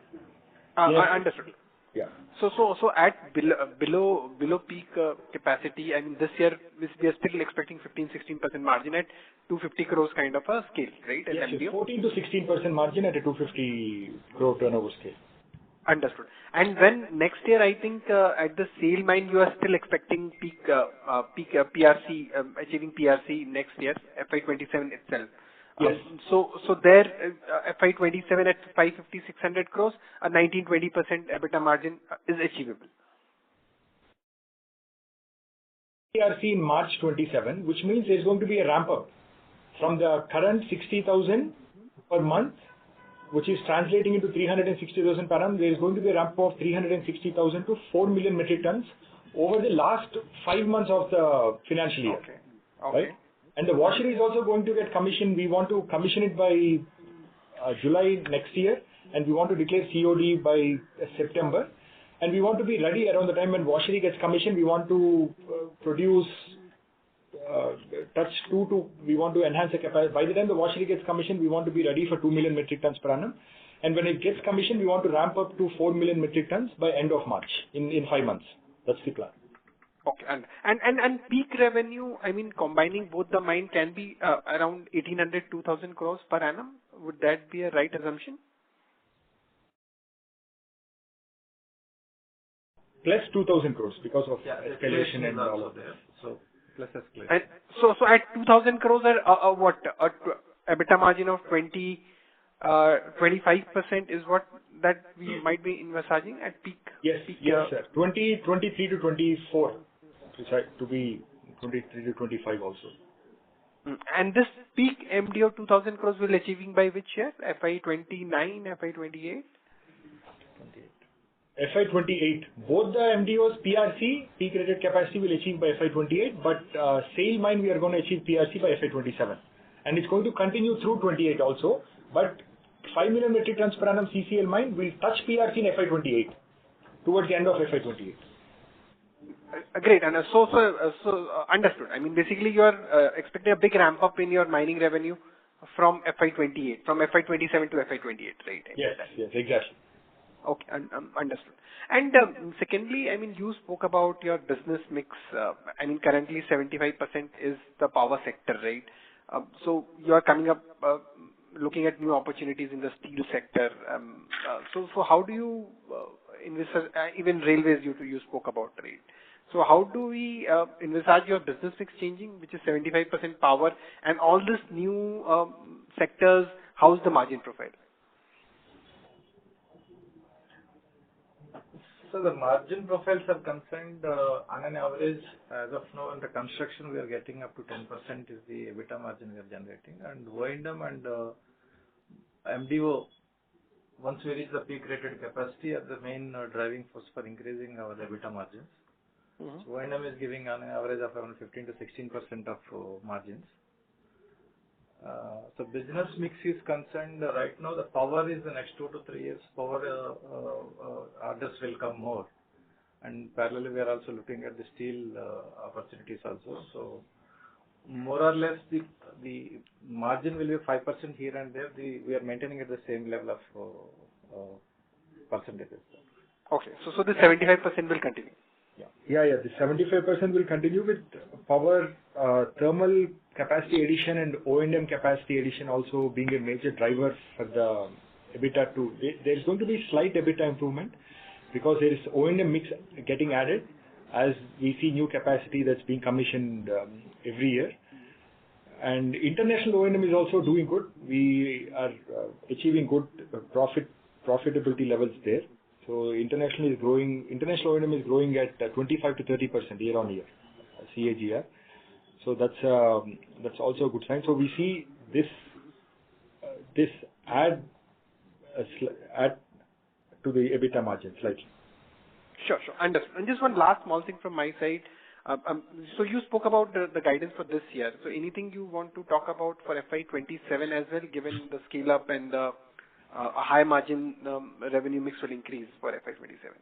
Understood. Yeah. So at below peak capacity, I mean this year we are still expecting 15-16% margin at 250 crores kind of a scale, right? Yes, 14 to 16% margin at a 250 crore turnover scale. Understood. And when next year, I think, at the SAIL mine, you are still expecting peak PRC, achieving PRC next year, FY27 itself. Yes. So there, FY27 at 550-600 crores, a 19-20% EBITDA margin is achievable. PRC in March 27, which means there's going to be a ramp up from the current 60,000 per month, which is translating into 360,000 per annum. There is going to be a ramp up of 360,000 to 4 million metric tons over the last 5 months of the financial year. Okay. Right? And the washery is also going to get commissioned. We want to commission it by July next year, and we want to declare COD by September. And we want to be ready around the time when washery gets commissioned. We want to produce we want to enhance the capacity. By the time the washery gets commissioned, we want to be ready for 2 million metric tons per annum. And when it gets commissioned, we want to ramp up to 4 million metric tons by end of March in 5 months. That's the plan. Okay. And peak revenue, I mean, combining both the mine can be around 1,800-2,000 crores per annum. Would that be a right assumption? Plus 2,000 crores because of escalation and all of that. So plus escalation. And so at 2,000 crores, what EBITDA margin of 25% is what that we might be envisaging at peak. Yes, yes, sir. 23 to 24, to be 23 to 25 also. And this peak MDO 2,000 crores will achieving by which year? FY29, FY28? FY28. Both the MDOs PRC, peak rated capacity, will achieve by FY28, but SAIL mine we are going to achieve PRC by FY27. And it's going to continue through 28 also, but 5 million metric tons per annum CCL mine will touch PRC in FY28, towards the end of FY28. Great. And so understood. I mean, basically you are expecting a big ramp up in your mining revenue from FY28, from FY27 to FY28, right? Yes, exactly. Okay, understood. And secondly, I mean, you spoke about your business mix. I mean, currently 75% is the power sector, right? So you are coming up, looking at new opportunities in the steel sector. So how do you envisage, even railways you spoke about, right? So how do we envisage your business mix changing, which is 75% power, and all these new sectors, how's the margin profile? So the margin profiles are concerned on an average, as of now in the construction we are getting up to 10% is the EBITDA margin we are generating, and O&M and MDO, once we reach the peak rated capacity, are the main driving force for increasing our EBITDA margins. So O&M is giving on an average of around 15 to 16% of margins. So business mix is concerned right now, the power is the next 2 to 3 years, power orders will come more. And parallelly, we are also looking at the steel opportunities also. So more or less, the margin will be 5% here and there. We are maintaining at the same level of percentages. Okay, so the 75% will continue. Yeah. The 75% will continue with power, thermal capacity addition and O&M capacity addition also being a major driver for the EBITDA too. There is going to be slight EBITDA improvement because there is O&M mix getting added as we see new capacity that's being commissioned every year. And international O&M is also doing good. We are achieving good profitability levels there. So international O&M is growing at 25 to 30% year on year, CAGR. So that's also a good sign. So we see this add to the EBITDA margin slightly. Sure. Understood. And just one last small thing from my side. So you spoke about the guidance for this year. So anything you want to talk about for FY27 as well, given the scale up and the a high margin revenue mix will increase for FY27?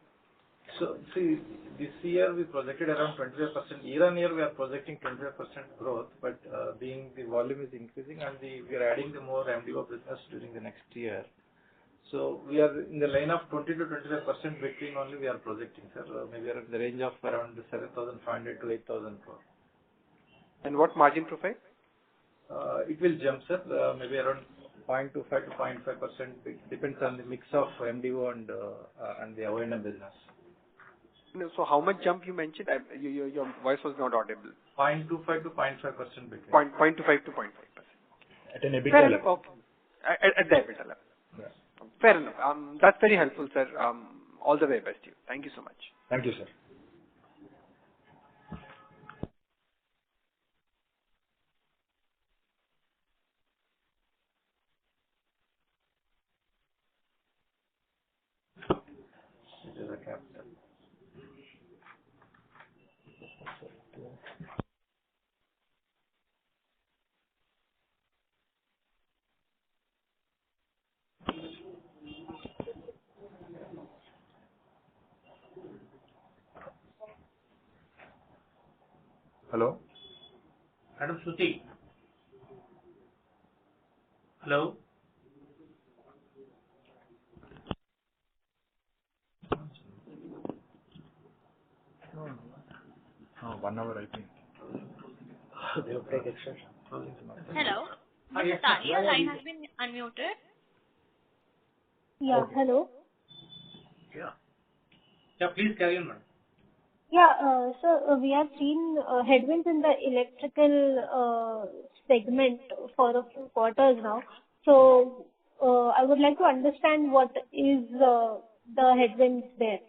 So see, this year we projected around 25%. Year on year we are projecting 25% growth, but being the volume is increasing and we are adding the more MDO business during the next year. So we are in the line of 20 to 25% between only we are projecting, sir. Maybe around the range of around 7,500 to 8,000 crore. And what margin profile? It will jump, sir. Maybe around 0.25 to 0.5%. It depends on the mix of MDO and the O&M business. No, so how much jump you mentioned? Your voice was not audible. 0.25 to 0.5% between. 0.25 to 0.5%. At an EBITDA Fair level. enough. Okay. At the EBITDA level. Yeah. Fair enough. That's very helpful, sir. All the very best to you. Thank you so much. Thank you, sir. It is a capital. Hello? Madam Shruti. Hello. No, 1 hour, I think. They will take extension. Hello. Yes, Mr. Your line has been unmuted. Yeah, hello. Yeah. Yeah, please carry on, madam. Yeah, so we have seen headwinds in the electrical segment for a few quarters now. So I would like to understand what is the headwinds there.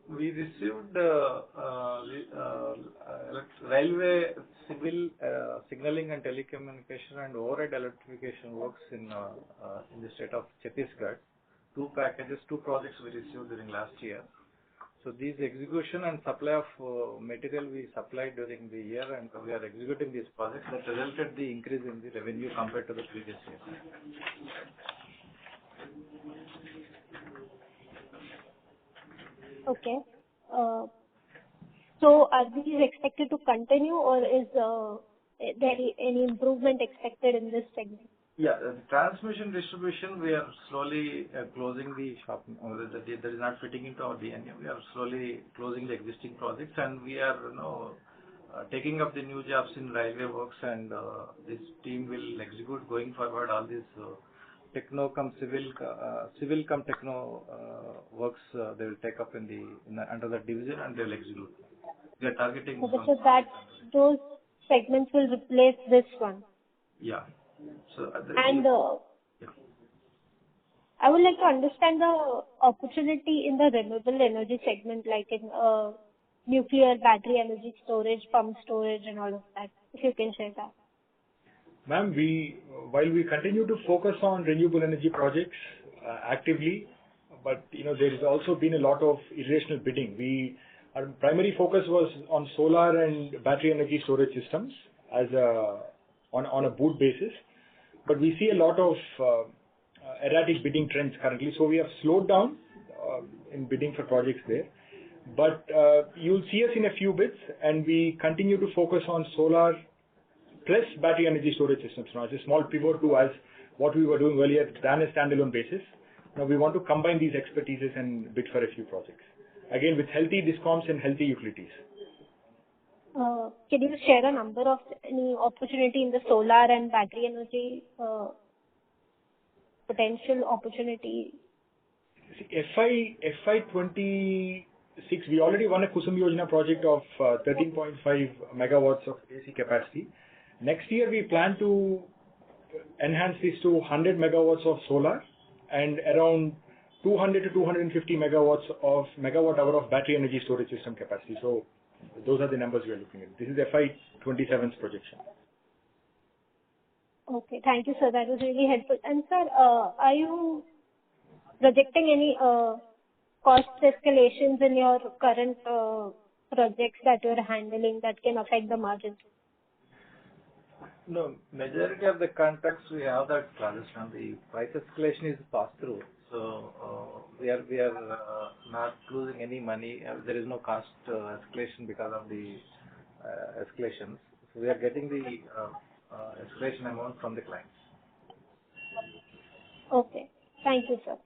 We received railway civil signaling and telecommunication and overhead electrification works in the state of Chhattisgarh. 2 packages, 2 projects we received during last year. So these execution and supply of material we supplied during the year, and we are executing these projects that resulted the increase in the revenue compared to the previous year. Okay. So are these expected to continue, or is there any improvement expected in this segment? Yeah, the transmission distribution, we are slowly closing the shop. That is not fitting into our DNA. We are slowly closing the existing projects, and we are taking up the new jobs in railway works, and this team will execute going forward all these techno cum civil cum techno works. They will take up under the division, and they will execute. We are targeting. So that those segments will replace this one. Yeah. So and I would like to understand the opportunity in the renewable energy segment, like in nuclear, battery energy storage, pump storage, and all of that. If you can share that. Ma'am, while we continue to focus on renewable energy projects actively, but there has also been a lot of irrational bidding. Our primary focus was on solar and battery energy storage systems on a BOOT basis, but we see a lot of erratic bidding trends currently. So we have slowed down in bidding for projects there. But you'll see us in a few bids, and we continue to focus on solar plus battery energy storage systems. Now, it's a small pivot to as what we were doing earlier than a standalone basis. Now we want to combine these expertises and bid for a few projects. Again, with healthy discoms and healthy utilities. Can you share a number of any opportunity in the solar and battery energy potential opportunity? FY26, we already won a Kusum Yojana project of 13.5 megawatts of AC capacity. Next year, we plan to enhance this to 100 megawatts of solar and around 200 to 250 megawatt hour of battery energy storage system capacity. So those are the numbers we are looking at. This is FY27's projection. Okay, thank you, sir. That was really helpful. And sir, are you projecting any cost escalations in your current projects that you are handling that can affect the margins? No, majority of the contracts we have that Rajasthan, the price escalation is passed through. So we are not losing any money. There is no cost escalation because of the escalations. So we are getting the escalation amount from the clients. Okay, thank you, sir.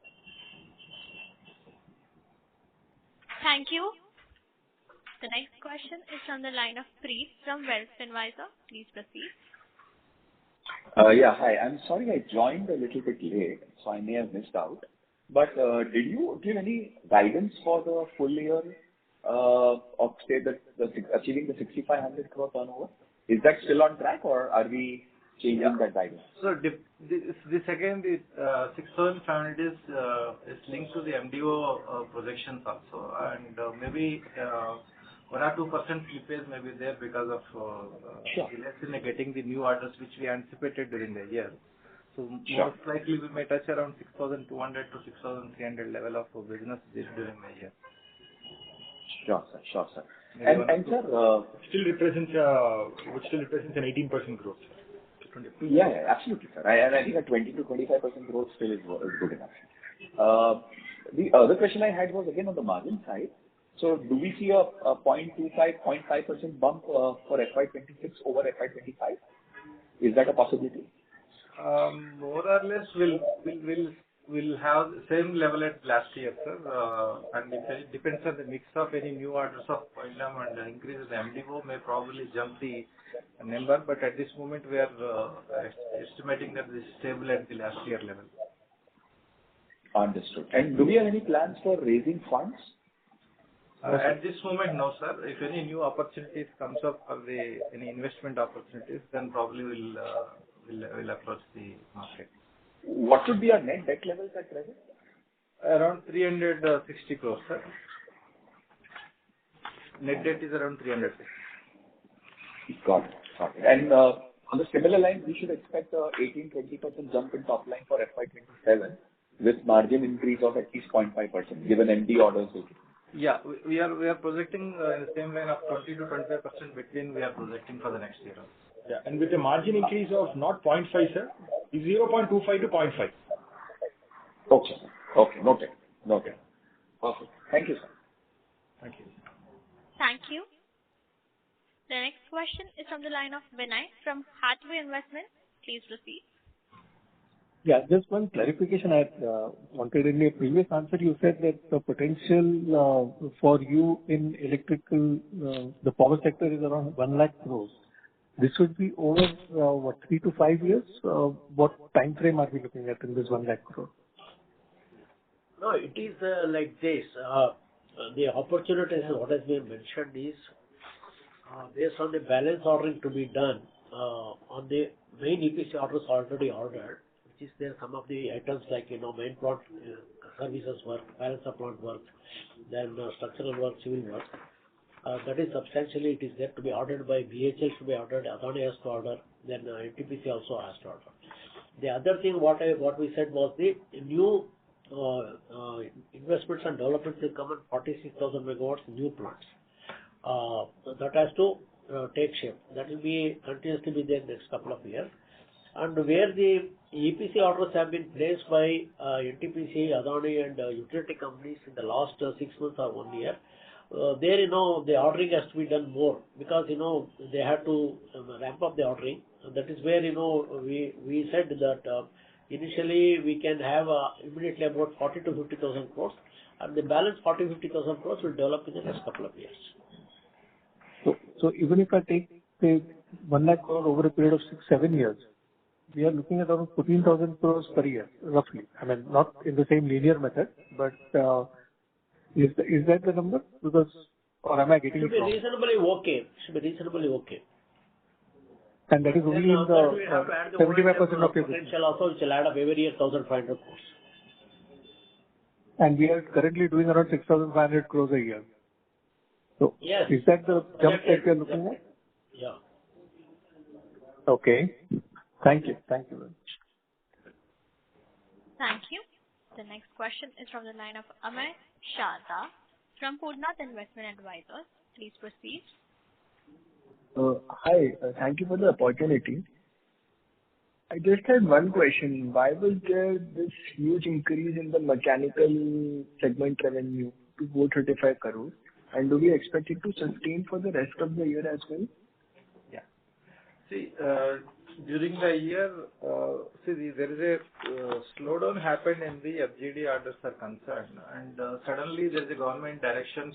Thank you. The next question is from the line of Preet from Wealth Advisor. Please proceed. Yeah, hi. I'm sorry I joined a little bit late, so I may have missed out. But did you give any guidance for the full year of, say, achieving the 6,500 crore turnover? Is that still on track, or are we changing that guidance? So the second is 6,500 is linked to the MDO projections also, and maybe 1 or 2% slippage may be there because of delays in getting the new orders which we anticipated during the year. So most likely we may touch around 6,200 to 6,300 level of business during the year. Sure, sir. Maybe And sir, Still represents an 18% growth. yeah, absolutely, sir. I think a 20 to 25% growth still is good enough. The other question I had was again on the margin side. So do we see a 0.5% bump for FY26 over FY25? Is that a possibility? More or less we'll have the same level as last year, sir. And it depends on the mix of any new orders of Oilam and increase in the MDO may probably jump the number. But at this moment we are estimating that this is stable at the last year level. Understood. And do we have any plans for raising funds? At this moment, no, sir. If any new opportunities comes up for any investment opportunities, then probably we'll approach the market. What should be our net debt levels at present? Around 360 crores, sir. Net debt is around 360. Got it. And on the similar line, we should expect a 18-20% jump in top line for FY27 with margin increase of at least 0.5% given MD orders. Yeah, we are projecting in the same line of 20 to 25% between we are projecting for the next year. Yeah, and with a margin increase of not 0.5, sir, is 0.25 to 0.5. Okay, noted. Perfect. Thank you, sir. Thank you. Thank you. The next question is from the line of Vinay from Hathway Investment. Please proceed. Yeah, just one clarification I wanted. In your previous answer, you said that the potential for you in electrical, the power sector is around 1 lakh crores. This would be over, 3 to 5 years? What time frame are we looking at in this 1 lakh crore? No, it is like this. The opportunities, what has been mentioned is based on the balance ordering to be done on the main EPC orders already ordered, which is there some of the items like, main plant services work, balance of plant work, then structural work, civil work. That is substantially, it is there to be ordered by BHL to be ordered, Adani has to order, then NTPC also has to order. The other thing what we said was the new investments and developments will come at 46,000 megawatts new plants. That has to take shape. That will be continuously be there next couple of years. And where the EPC orders have been placed by NTPC, Adani and utility companies in the last 6 months or 1 year, there, the ordering has to be done more because, they have to ramp up the ordering. That is where, we said that initially we can have immediately about 40 to 50,000 crores and the balance 40, 50,000 crores will develop in the next couple of years. So even if I take, say, 1 lakh crore over a period of 6-7 years, we are looking at around 14,000 crores per year, roughly. I mean, not in the same linear method, but is that the number? Because, or am I getting it wrong? Should be reasonably okay. And that is only in the 75% of your potential also, which will add up every year 1,500 crores. And we are currently doing around 6,500 crores a year. So, yes. Is that the jump that we are looking at? Yeah. Okay. Thank you. Thank you very much. Thank you. The next question is from the line of Amay Sharda from Purnat Investment Advisors. Please proceed. Hi. Thank you for the opportunity. I just had one question. Why was there this huge increase in the mechanical segment revenue to 435 crores? And do we expect it to sustain for the rest of the year as well? Yeah. See, during the year, there is a slowdown happened in the FGD orders are concerned, and suddenly there is a government direction.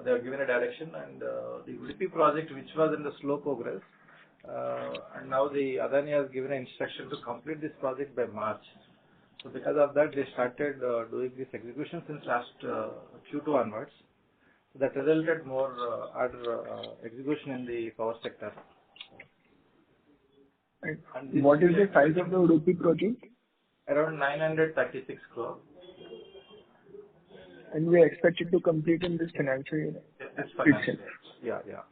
They have given a direction, and the UDP project, which was in the slow progress, And now the Adani has given an instruction to complete this project by March. So because of that, they started doing this execution since last Q2 onwards. So that resulted more order execution in the power sector. And what is the size of the Udupi project? Around 936 crore. And we are expected to complete in this financial year? This financial year. Yeah.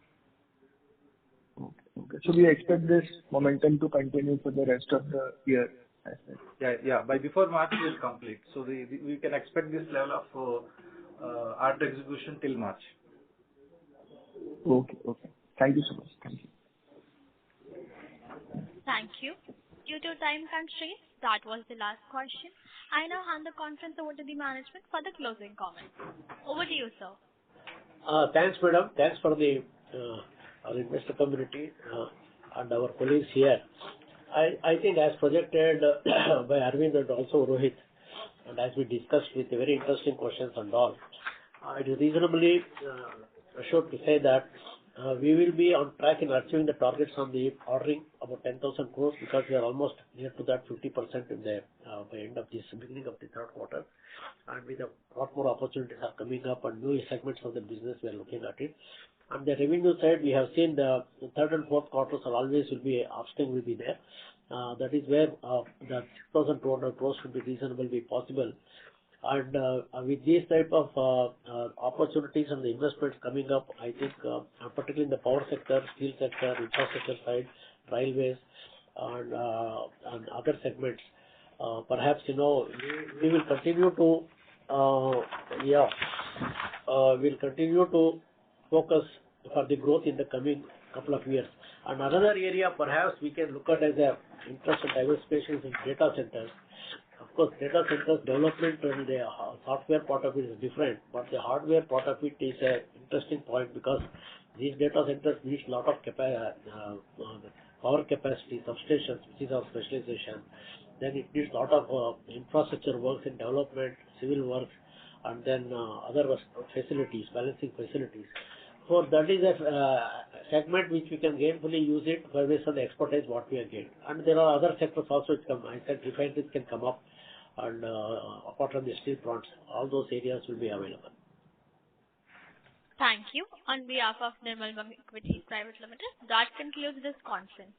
Okay. So we expect this momentum to continue for the rest of the year. Yeah. By before March we will complete. So we can expect this level of order execution till March. Okay. Thank you so much. Thank you. Thank you. Due to time constraints, that was the last question. I now hand the conference over to the management for the closing comments. Over to you, sir. Thanks, madam. Thanks for the our investor community and our colleagues here. I think as projected by Arvind and also Rohit, and as we discussed with the very interesting questions and all, it is reasonably assured to say that we will be on track in achieving the targets on the ordering about 10,000 crores because we are almost near to that 50% in the by end of this beginning of the third quarter, and with a lot more opportunities are coming up and new segments of the business we are looking at it. On the revenue side, we have seen the third and fourth quarters are always will be upswing will be there. That is where the 6,200 crores should be reasonably possible. And with these type of opportunities and the investments coming up, I think particularly in the power sector, steel sector, infrastructure side, railways, and other segments, perhaps we will continue to we'll continue to focus for the growth in the coming couple of years. And another area perhaps we can look at as a interest and diversification in data centers. Of course, data centers development and the software part of it is different, but the hardware part of it is an interesting point because these data centers need a lot of power capacity, substations, which is our specialization. Then it needs a lot of infrastructure works in development, civil works, and then other facilities, balancing facilities. So that is a segment which we can gainfully use it based on the expertise what we have gained. And there are other sectors also which come. I said refineries can come up, and apart from the steel plants, all those areas will be available. Thank you. On behalf of Nirmal Bang Equities Private Limited, that concludes this conference.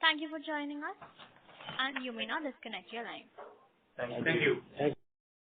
Thank you for joining us, and you may now disconnect your line. Thank you.